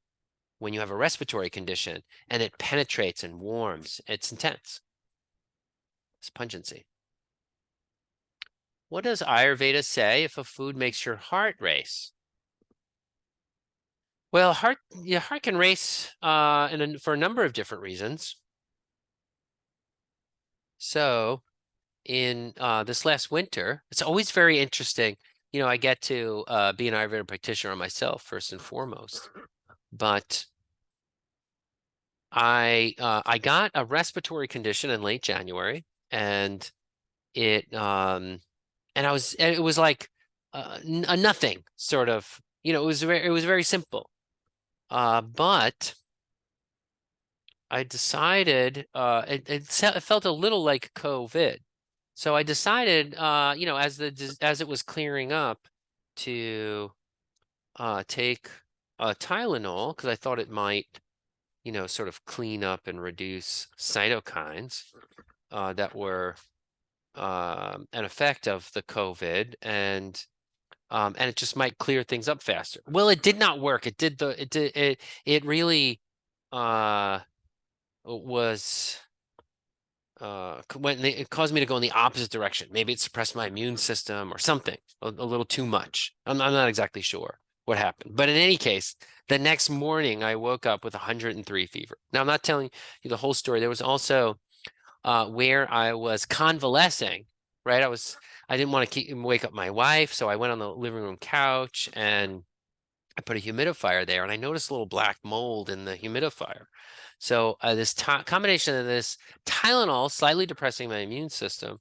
when you have a respiratory condition, and it penetrates and warms. It's intense. It's pungency. What does Ayurveda say if a food makes your heart race? Well, your heart can race for a number of different reasons. So in this last winter, it's always very interesting. You know, I get to be an Ayurveda practitioner myself, first and foremost. But I got a respiratory condition in late January, and it it was like a nothing sort of, you know, it was very simple. But I decided it felt a little like COVID. So I decided, you know, as it was clearing up, to take Tylenol because I thought it might, you know, sort of clean up and reduce cytokines that were an effect of the COVID, and it just might clear things up faster. Well, it did not work. It really was. It caused me to go in the opposite direction. Maybe it suppressed my immune system or something, a little too much. I'm not exactly sure what happened. But in any case, the next morning I woke up with 103 fever. Now, I'm not telling you the whole story. There was also where I was convalescing, right? I didn't want to wake up my wife, so I went on the living room couch and I put a humidifier there, and I noticed a little black mold in the humidifier. So this combination of this Tylenol slightly depressing my immune system,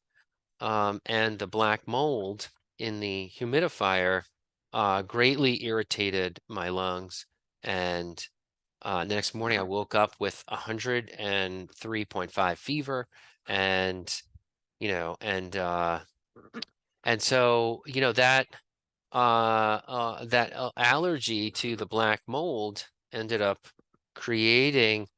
and the black mold in the humidifier greatly irritated my lungs. And the next morning I woke up with 103.5 fever, and you know, and so you know that allergy to the black mold ended up creating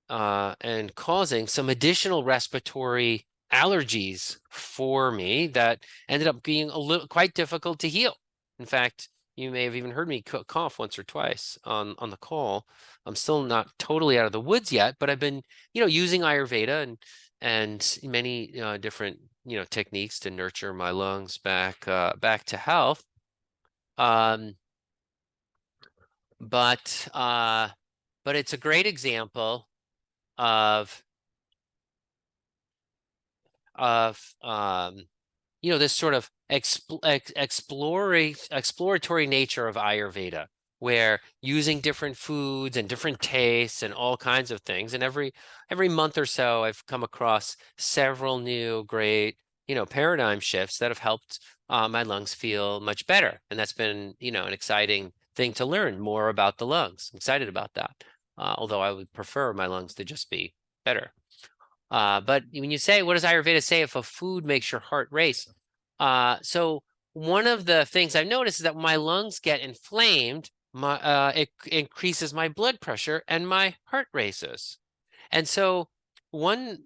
and causing some additional respiratory allergies for me that ended up being quite difficult to heal. In fact, you may have even heard me cough once or twice on the call. I'm still not totally out of the woods yet, but I've been, you know, using Ayurveda and many different, you know, techniques to nurture my lungs back to health. But it's a great example of you know, this sort of exploratory nature of Ayurveda, where using different foods and different tastes and all kinds of things, and every month or so I've come across several new great, you know, paradigm shifts that have helped my lungs feel much better, and that's been, you know, an exciting thing to learn more about the lungs. I'm excited about that, although I would prefer my lungs to just be better. But when you say, what does Ayurveda say if a food makes your heart race? So one of the things I've noticed is that when my lungs get inflamed, it increases my blood pressure and my heart races. And so one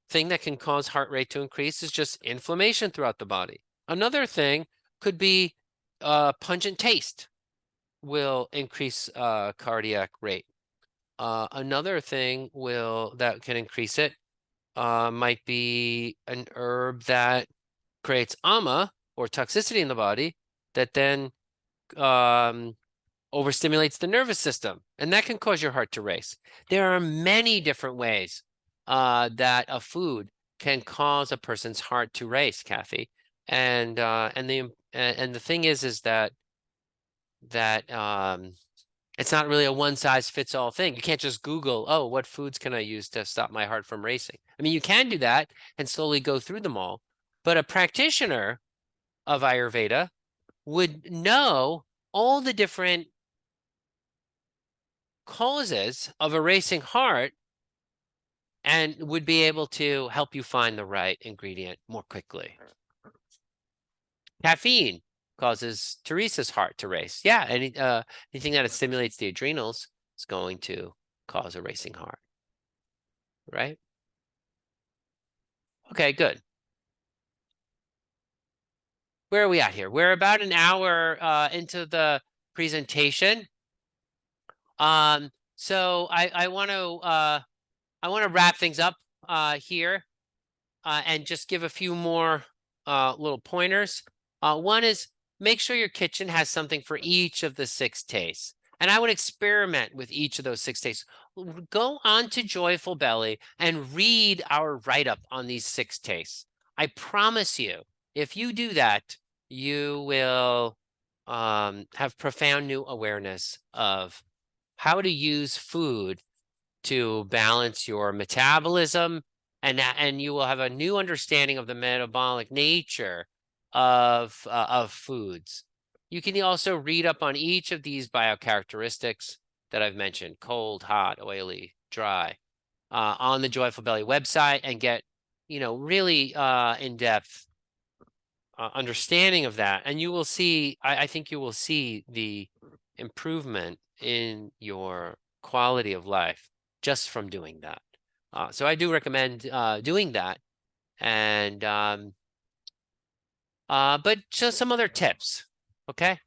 thing that can cause heart rate to increase is just inflammation throughout the body. Another thing could be pungent taste will increase cardiac rate. Another thing that can increase it might be an herb that creates ama or toxicity in the body that then overstimulates the nervous system, and that can cause your heart to race. There are many different ways that a food can cause a person's heart to race, Kathy. And the thing is that it's not really a one size fits all thing. You can't just Google, oh, what foods can I use to stop my heart from racing? I mean, you can do that and slowly go through them all, but a practitioner of Ayurveda would know all the different causes of a racing heart and would be able to help you find the right ingredient more quickly. Caffeine causes Teresa's heart to race. Yeah, anything that stimulates the adrenals is going to cause a racing heart, right? Okay, good. Where are we at here? We're about an hour into the presentation. So I want to wrap things up here and just give a few more little pointers. One is make sure your kitchen has something for each of the 6 tastes. And I would experiment with each of those 6 tastes. Go on to Joyful Belly and read our write-up on these 6 tastes. I promise you, if you do that, you will have profound new awareness of how to use food to balance your metabolism, and you will have a new understanding of the metabolic nature of foods. You can also read up on each of these biocharacteristics that I've mentioned: cold, hot, oily, dry, on the Joyful Belly website, and get really in-depth understanding of that. And you will see, I think you will see the improvement in your quality of life just from doing that. So I do recommend doing that. And but just some other tips, okay?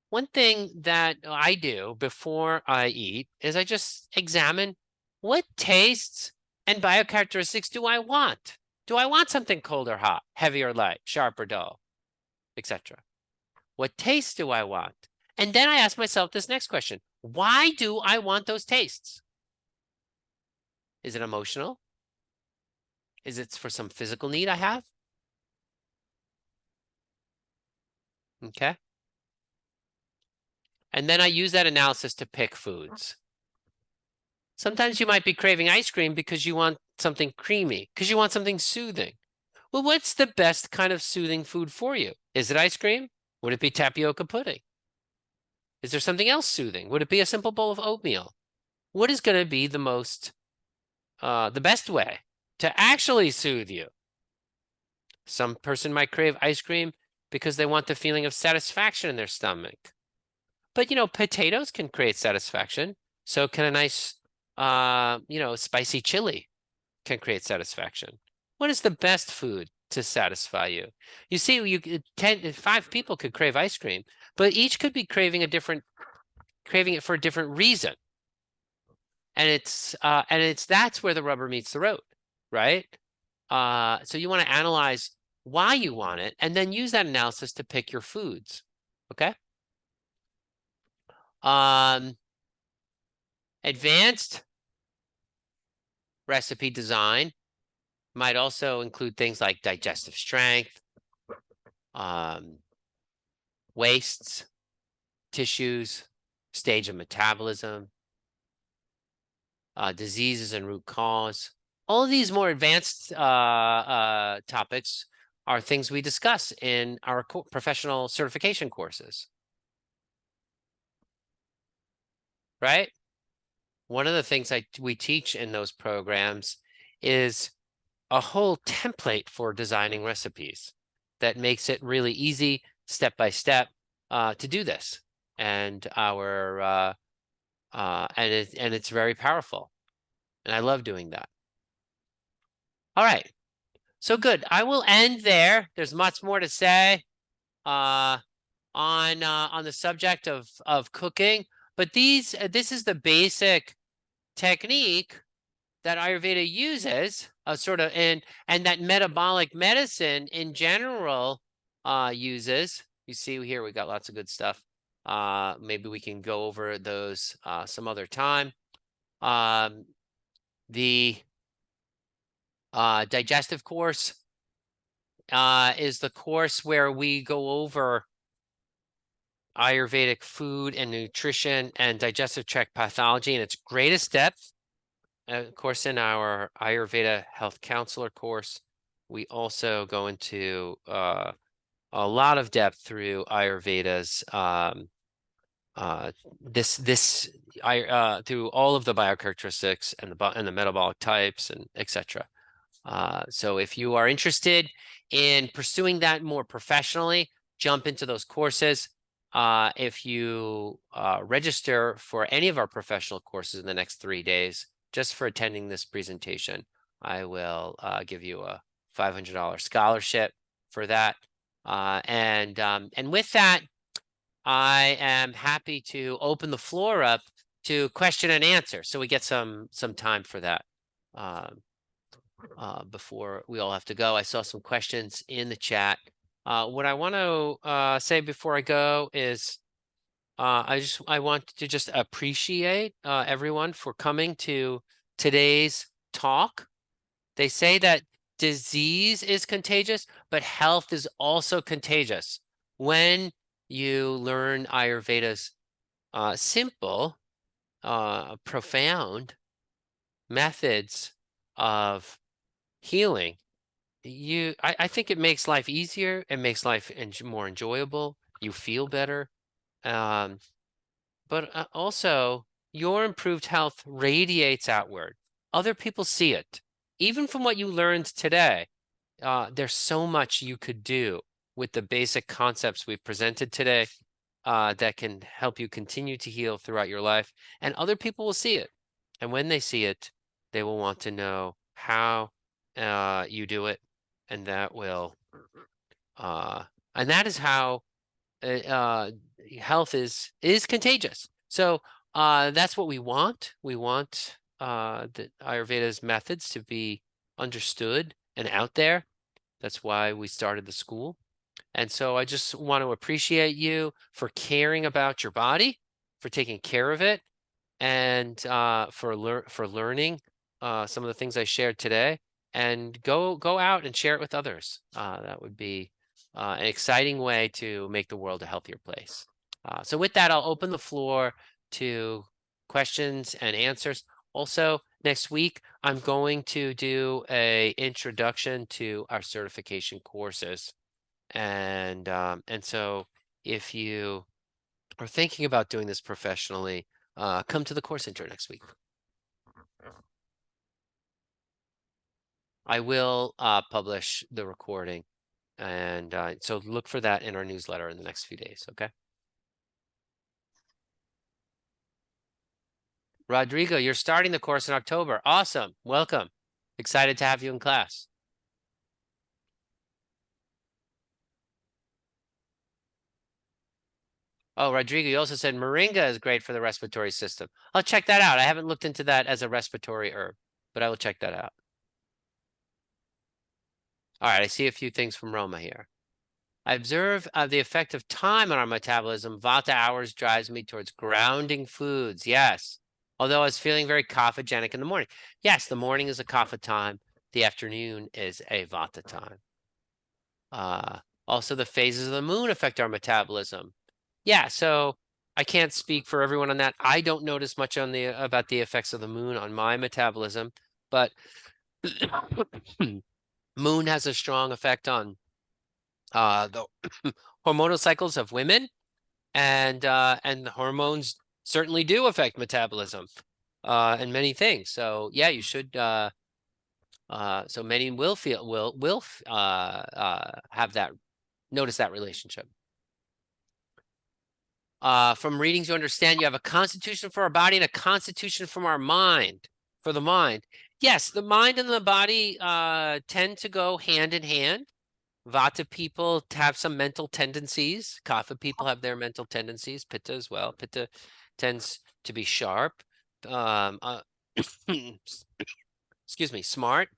One thing that I do before I eat is I just examine what tastes and biocharacteristics do I want. Do I want something cold or hot, heavy or light, sharp or dull, etc.? What tastes do I want? And then I ask myself this next question: why do I want those tastes? Is it emotional? Is it for some physical need I have? Okay. And then I use that analysis to pick foods. Sometimes you might be craving ice cream because you want something creamy, because you want something soothing. Well, what's the best kind of soothing food for you? Is it ice cream? Would it be tapioca pudding? Is there something else soothing? Would it be a simple bowl of oatmeal? What is going to be the best way to actually soothe you? Some person might crave ice cream because they want the feeling of satisfaction in their stomach. But, potatoes can create satisfaction. So can a nice, spicy chili can create satisfaction. What is the best food to satisfy you? You see, 5 people could crave ice cream, but each could be craving it for a different reason. And that's where the rubber meets the road, right? So you want to analyze why you want it and then use that analysis to pick your foods. Okay. Advanced recipe design might also include things like digestive strength, wastes, tissues, stage of metabolism, diseases and root cause. All of these more advanced topics are things we discuss in our professional certification courses, right? One of the things we teach in those programs is a whole template for designing recipes that makes it really easy, step by step, to do this. And it's very powerful, and I love doing that. All right, so good. I will end there. There's much more to say on the subject of cooking, but this is the basic technique that Ayurveda uses, sort of, and that metabolic medicine in general uses. You see here, we got lots of good stuff. Maybe we can go over those some other time. The digestive course is the course where we go over Ayurvedic food and nutrition and digestive tract pathology in its greatest depth. Of course, in our Ayurveda health counselor course, we also go into a lot of depth through Ayurveda's through all of the biocharacteristics and the metabolic types and etc. So if you are interested in pursuing that more professionally, jump into those courses. If you register for any of our professional courses in the next 3 days, just for attending this presentation, I will give you a $500 scholarship for that. And with that, I am happy to open the floor up to question and answer. So we get some time for that before we all have to go. I saw some questions in the chat. What I want to say before I go is I want to just appreciate everyone for coming to today's talk. They say that disease is contagious, but health is also contagious. When you learn Ayurveda's simple, profound methods of healing, I think it makes life easier. It makes life more enjoyable. You feel better. But also, your improved health radiates outward. Other people see it. Even from what you learned today, there's so much you could do with the basic concepts we've presented today that can help you continue to heal throughout your life. And other people will see it. And when they see it, they will want to know how you do it. And that will, and that is how health is contagious. So that's what we want. We want the Ayurveda's methods to be understood and out there. That's why we started the school. And so I just want to appreciate you for caring about your body, for taking care of it, and for learning some of the things I shared today. And go out and share it with others. That would be an exciting way to make the world a healthier place. So with that, I'll open the floor to questions and answers. Also, next week, I'm going to do a introduction to our certification courses. And so if you are thinking about doing this professionally, come to the course intro next week. I will publish the recording. And so look for that in our newsletter in the next few days, okay? Rodrigo, you're starting the course in October. Awesome. Welcome. Excited to have you in class. Oh, Rodrigo, you also said moringa is great for the respiratory system. I'll check that out. I haven't looked into that as a respiratory herb, but I will check that out. All right, I see a few things from Roma here. I observe the effect of time on our metabolism. Vata hours drives me towards grounding foods. Yes. Although I was feeling very kaphagenic in the morning. Yes, the morning is a kapha time. The afternoon is a vata time. Also, the phases of the moon affect our metabolism. Yeah, so I can't speak for everyone on that. I don't notice much on about the effects of the moon on my metabolism, but moon has a strong effect on the hormonal cycles of women, and the hormones certainly do affect metabolism and many things. So yeah, you should. So many will have that, notice that relationship. From readings, you understand you have a constitution for our body and a constitution from our mind, for the mind. Yes, the mind and the body tend to go hand in hand. Vata people have some mental tendencies. Kapha people have their mental tendencies. Pitta as well. Pitta tends to be sharp. smart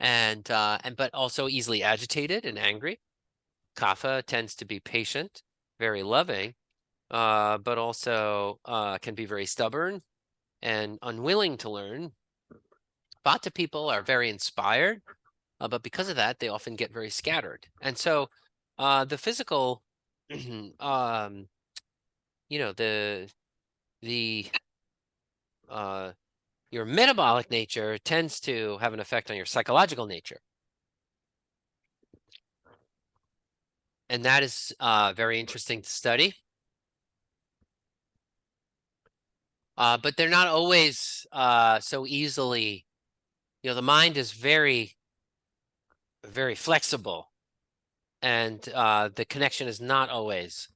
and but also easily agitated and angry. Kapha tends to be patient, very loving, but also can be very stubborn and unwilling to learn. Vata people are very inspired, but because of that, they often get very scattered. And so the physical, um, the your metabolic nature tends to have an effect on your psychological nature. And that is very interesting to study. But they're not always so easily, the mind is very, very flexible, and the connection is not always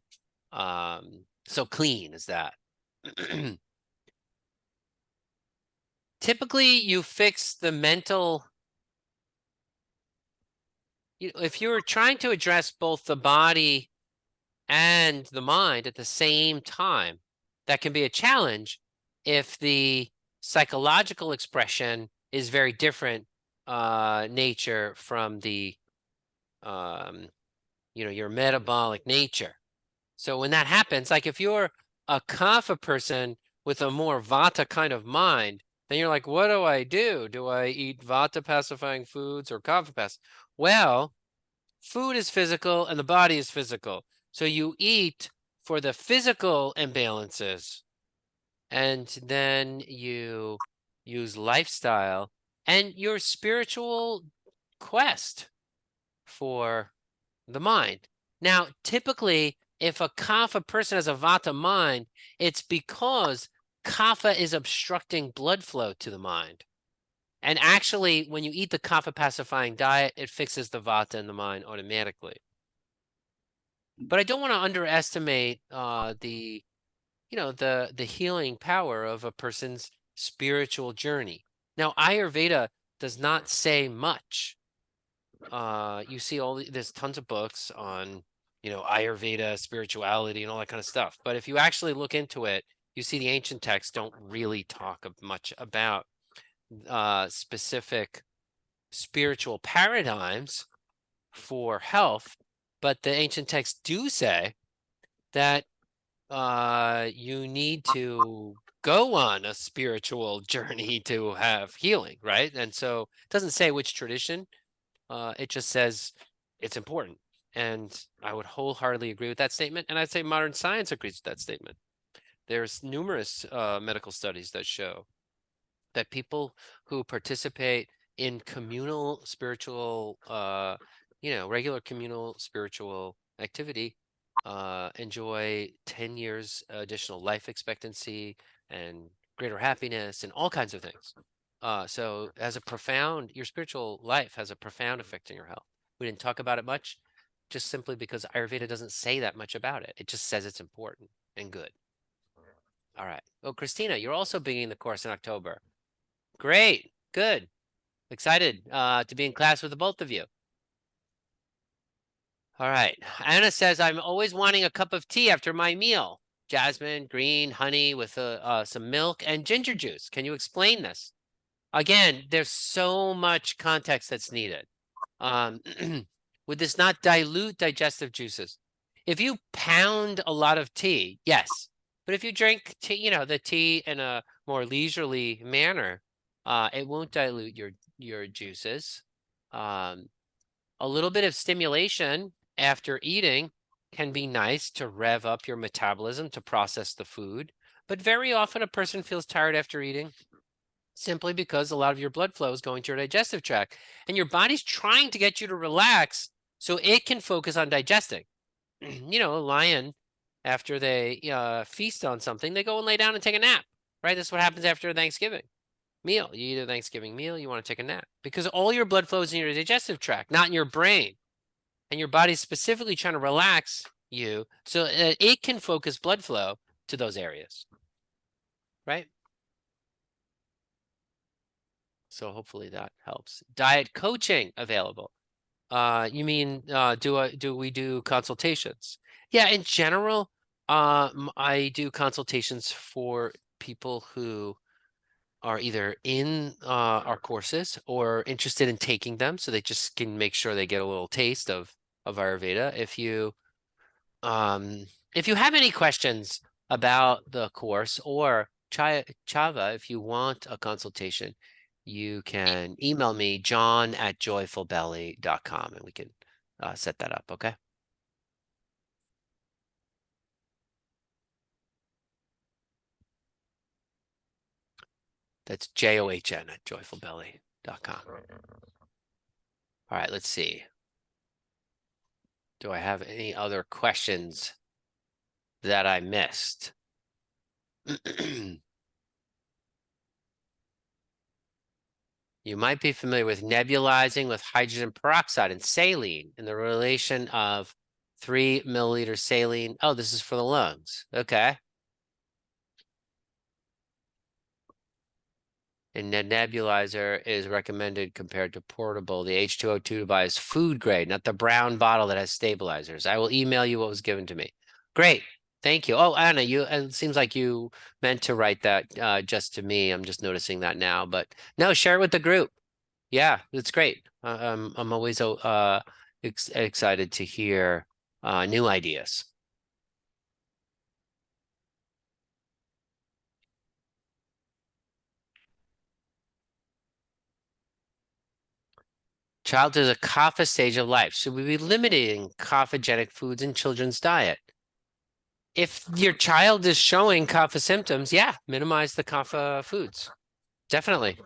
so clean as that. Typically, you fix the mental, if you're trying to address both the body and the mind at the same time, that can be a challenge if the psychological expression is very different nature from the your metabolic nature. So when that happens, like if you're a kapha person with a more vata kind of mind, then you're like, what do I do? Do I eat vata pacifying foods or kapha pass? Well, food is physical and the body is physical. So you eat for the physical imbalances, and then you use lifestyle and your spiritual quest for the mind. Now, typically, if a kapha person has a vata mind, it's because kapha is obstructing blood flow to the mind. And actually, when you eat the kapha pacifying diet, it fixes the vata in the mind automatically. But I don't want to underestimate the healing power of a person's spiritual journey. Now, Ayurveda does not say much. You see there's tons of books on, Ayurveda, spirituality, and all that kind of stuff. But if you actually look into it, you see the ancient texts don't really talk much about specific spiritual paradigms for health. But the ancient texts do say that you need to go on a spiritual journey to have healing, right? And so it doesn't say which tradition. It just says it's important. And I would wholeheartedly agree with that statement. And I'd say modern science agrees with that statement. There's numerous medical studies that show that people who participate in communal spiritual, regular communal spiritual activity enjoy 10 years additional life expectancy and greater happiness and all kinds of things. So your spiritual life has a profound effect on your health. We didn't talk about it much, just simply because Ayurveda doesn't say that much about it. It just says it's important and good. All right. Well, Christina, you're also beginning the course in October. Great. Good. Excited to be in class with the both of you. All right. Anna says, I'm always wanting a cup of tea after my meal. Jasmine, green, honey with some milk and ginger juice. Can you explain this? Again, there's so much context that's needed. Would this not dilute digestive juices? If you pound a lot of tea, yes. But if you drink tea, the tea in a more leisurely manner, it won't dilute your juices. A little bit of stimulation after eating can be nice to rev up your metabolism to process the food. But very often a person feels tired after eating simply because a lot of your blood flow is going to your digestive tract, and your body's trying to get you to relax so it can focus on digesting. A lion, after they feast on something, they go and lay down and take a nap, right? That's what happens after a Thanksgiving meal. You eat a Thanksgiving meal, you want to take a nap because all your blood flows in your digestive tract, not in your brain. And your body's specifically trying to relax you so it can focus blood flow to those areas, right? So hopefully that helps. Diet coaching available. You mean do we do consultations? Yeah, in general, I do consultations for people who are either in our courses or interested in taking them, so they just can make sure they get a little taste of Ayurveda. If you have any questions about the course or Chava, if you want a consultation, you can email me, john@joyfulbelly.com, and we can set that up, okay? That's JOHN@joyfulbelly.com. All right, let's see. Do I have any other questions that I missed? You might be familiar with nebulizing with hydrogen peroxide and saline in the relation of 3 milliliters saline. Oh, this is for the lungs. Okay. And the nebulizer is recommended compared to portable. The H2O2 device, food grade, not the brown bottle that has stabilizers. I will email you what was given to me. Great. Thank you. Oh, Anna, it seems like you meant to write that just to me. I'm just noticing that now, but no, share it with the group. Yeah, it's great. I'm always excited to hear new ideas. Childhood is a kapha stage of life. Should we be limiting kaphagenic foods in children's diet? If your child is showing kapha symptoms, yeah, minimize the kapha foods. Definitely.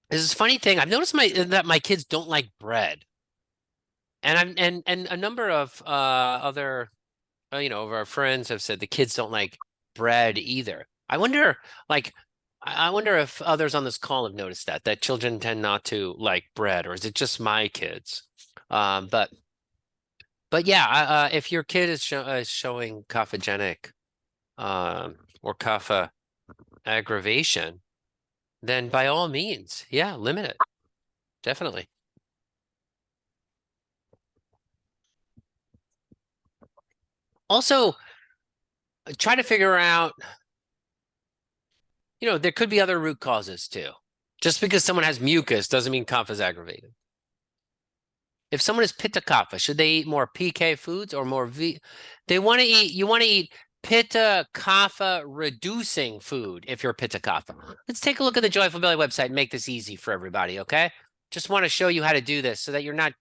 This is a funny thing. I've noticed that my kids don't like bread. And a number of other of our friends have said the kids don't like bread either. I wonder, like, I wonder if others on this call have noticed that children tend not to like bread, or is it just my kids? Um, but but yeah, if your kid is showing kaphagenic or kapha aggravation, then by all means, yeah, limit it. Definitely. Also, try to figure out, there could be other root causes too. Just because someone has mucus doesn't mean kapha is aggravated. If someone is pitta kapha, should they eat more PK foods or more you want to eat pitta kapha reducing food if you're pitta kapha. Let's take a look at the Joyful Belly website and make this easy for everybody, okay? Just want to show you how to do this so that you're not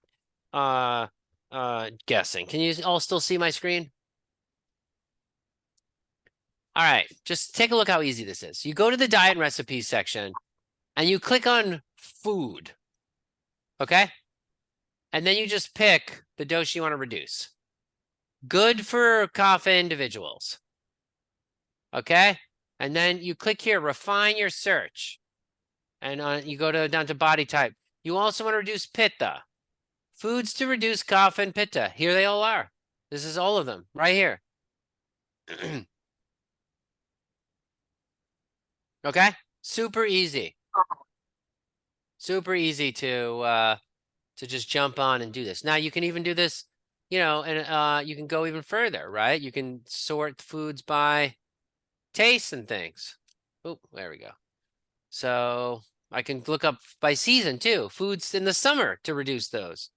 guessing. Can you all still see my screen? All right, just take a look how easy this is. You go to the diet and recipes section and you click on food, okay? And then you just pick the dose you want to reduce. Good for kapha individuals, okay? And then you click here, refine your search. And you go down to body type. You also want to reduce pitta. Foods to reduce kapha and pitta. Here they all are. This is all of them right here. Okay? Super easy. Super easy to just jump on and do this. Now you can even do this, and you can go even further, right? You can sort foods by taste and things. Oh, there we go. So I can look up by season too, foods in the summer to reduce those.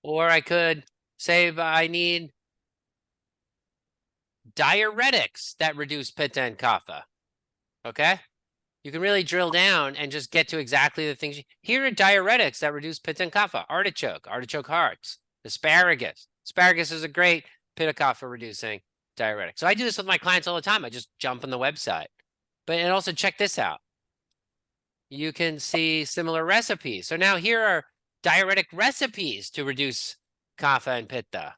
Or I could say I need diuretics that reduce pitta and kapha. Okay? You can really drill down and just get to exactly the things. Here are diuretics that reduce pitta and kapha. Artichoke hearts, asparagus. Asparagus is a great pitta kapha reducing diuretic. So I do this with my clients all the time. I just jump on the website. And also check this out. You can see similar recipes. So now here are diuretic recipes to reduce kapha and pitta.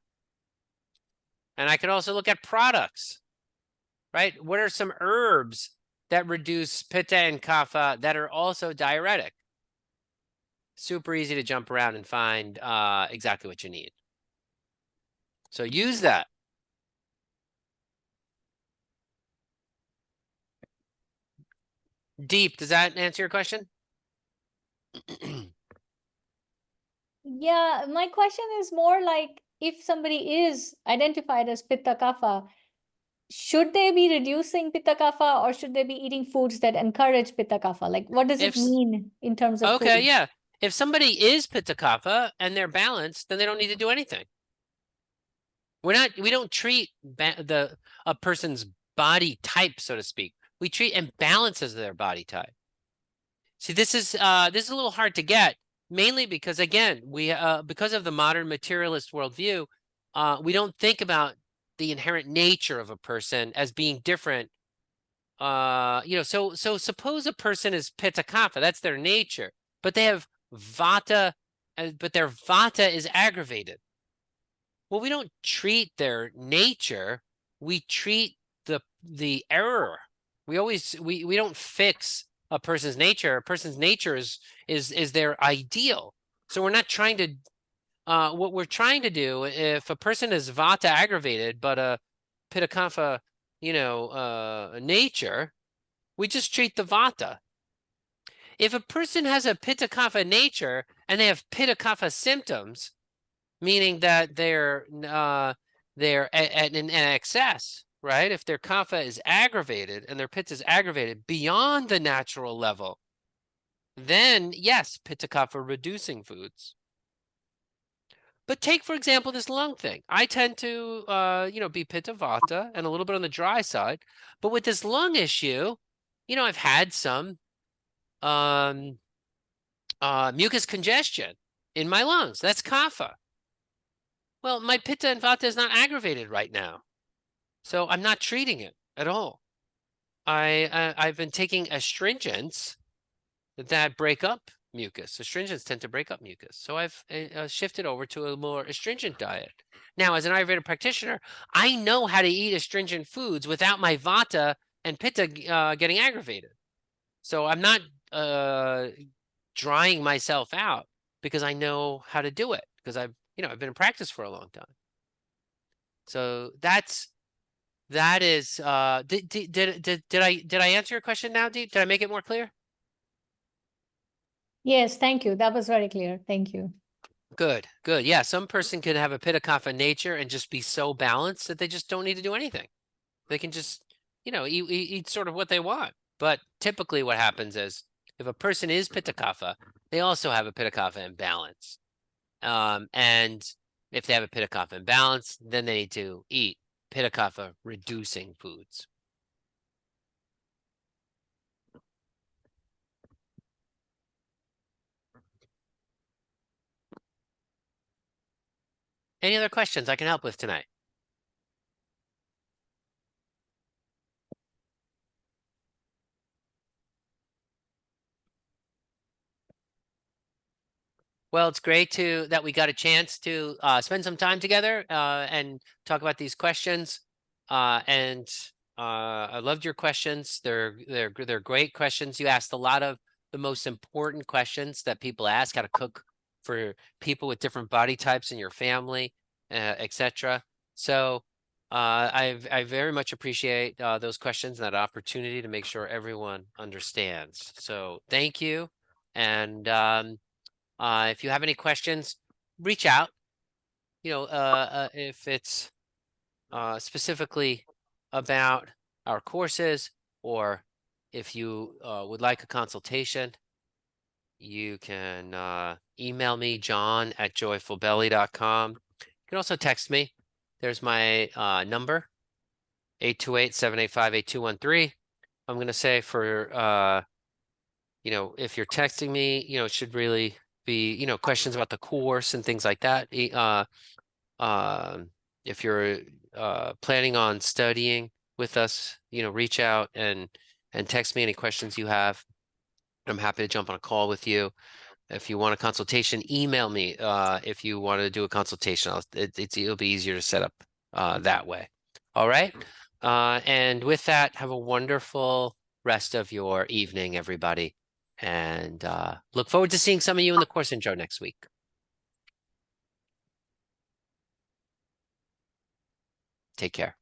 And I could also look at products, right? What are some herbs that reduce pitta and kapha that are also diuretic? Super easy to jump around and find exactly what you need. So use that. Deep, does that answer your question? Yeah, my question is more like if somebody is identified as Pitta Kapha, should they be reducing Pitta Kapha or should they be eating foods that encourage Pitta Kapha? Like, what does it If mean in terms of okay, food? yeah. If somebody is Pitta Kapha and they're balanced, then they don't need to do anything. We don't treat a person's body type, so to speak. We treat imbalances of their body type. See, this is a little hard to get, mainly because again, because of the modern materialist worldview, we don't think about the inherent nature of a person as being different. So suppose a person is Pitta Kapha, that's their nature, but they have Vata, but their Vata is aggravated. Well, we don't treat their nature, we treat the error. We don't fix a person's nature. A person's nature is their ideal. So we're not trying to what we're trying to do, if a person is Vata aggravated but a Pitta Kapha, nature, we just treat the Vata. If a person has a Pitta Kapha nature and they have Pitta Kapha symptoms, meaning that they're at an excess, right? If their kapha is aggravated and their pitta is aggravated beyond the natural level, then yes, pitta kapha reducing foods. But take, for example, this lung thing. I tend to, be pitta vata and a little bit on the dry side. But with this lung issue, I've had some mucus congestion in my lungs. That's kapha. Well, my pitta and vata is not aggravated right now, so I'm not treating it at all. I've been taking astringents that break up mucus. Astringents tend to break up mucus, so I've shifted over to a more astringent diet. Now, as an Ayurveda practitioner, I know how to eat astringent foods without my vata and pitta getting aggravated. So I'm not drying myself out because I know how to do it because I've been in practice for a long time. So that is did I answer your question now, Deep? Did I make it more clear? Yes, thank you. That was very clear. Thank you. Good, good. Yeah, some person could have a pitta kapha nature and just be so balanced that they just don't need to do anything. They can just, eat sort of what they want. But typically what happens is if a person is pitta kapha, they also have a pitta kapha imbalance. And if they have a pitta kapha imbalance, then they need to eat pitta kapha reducing foods. Any other questions I can help with tonight? Well, it's great that we got a chance to spend some time together and talk about these questions. And I loved your questions. They're great questions. You asked a lot of the most important questions that people ask: how to cook for people with different body types in your family, etc. So I very much appreciate those questions and that opportunity to make sure everyone understands. So thank you, and if you have any questions, reach out. If it's specifically about our courses, or if you would like a consultation, you can email me, john@joyfulbelly.com. You can also text me. There's my number, 828-785-8213. I'm going to say if you're texting me, it should really be, questions about the course and things like that. If you're planning on studying with us, reach out and text me any questions you have. I'm happy to jump on a call with you. If you want a consultation, email me if you want to do a consultation. It'll be easier to set up that way. All right. And with that, have a wonderful rest of your evening, everybody. And look forward to seeing some of you in the course intro next week. Take care.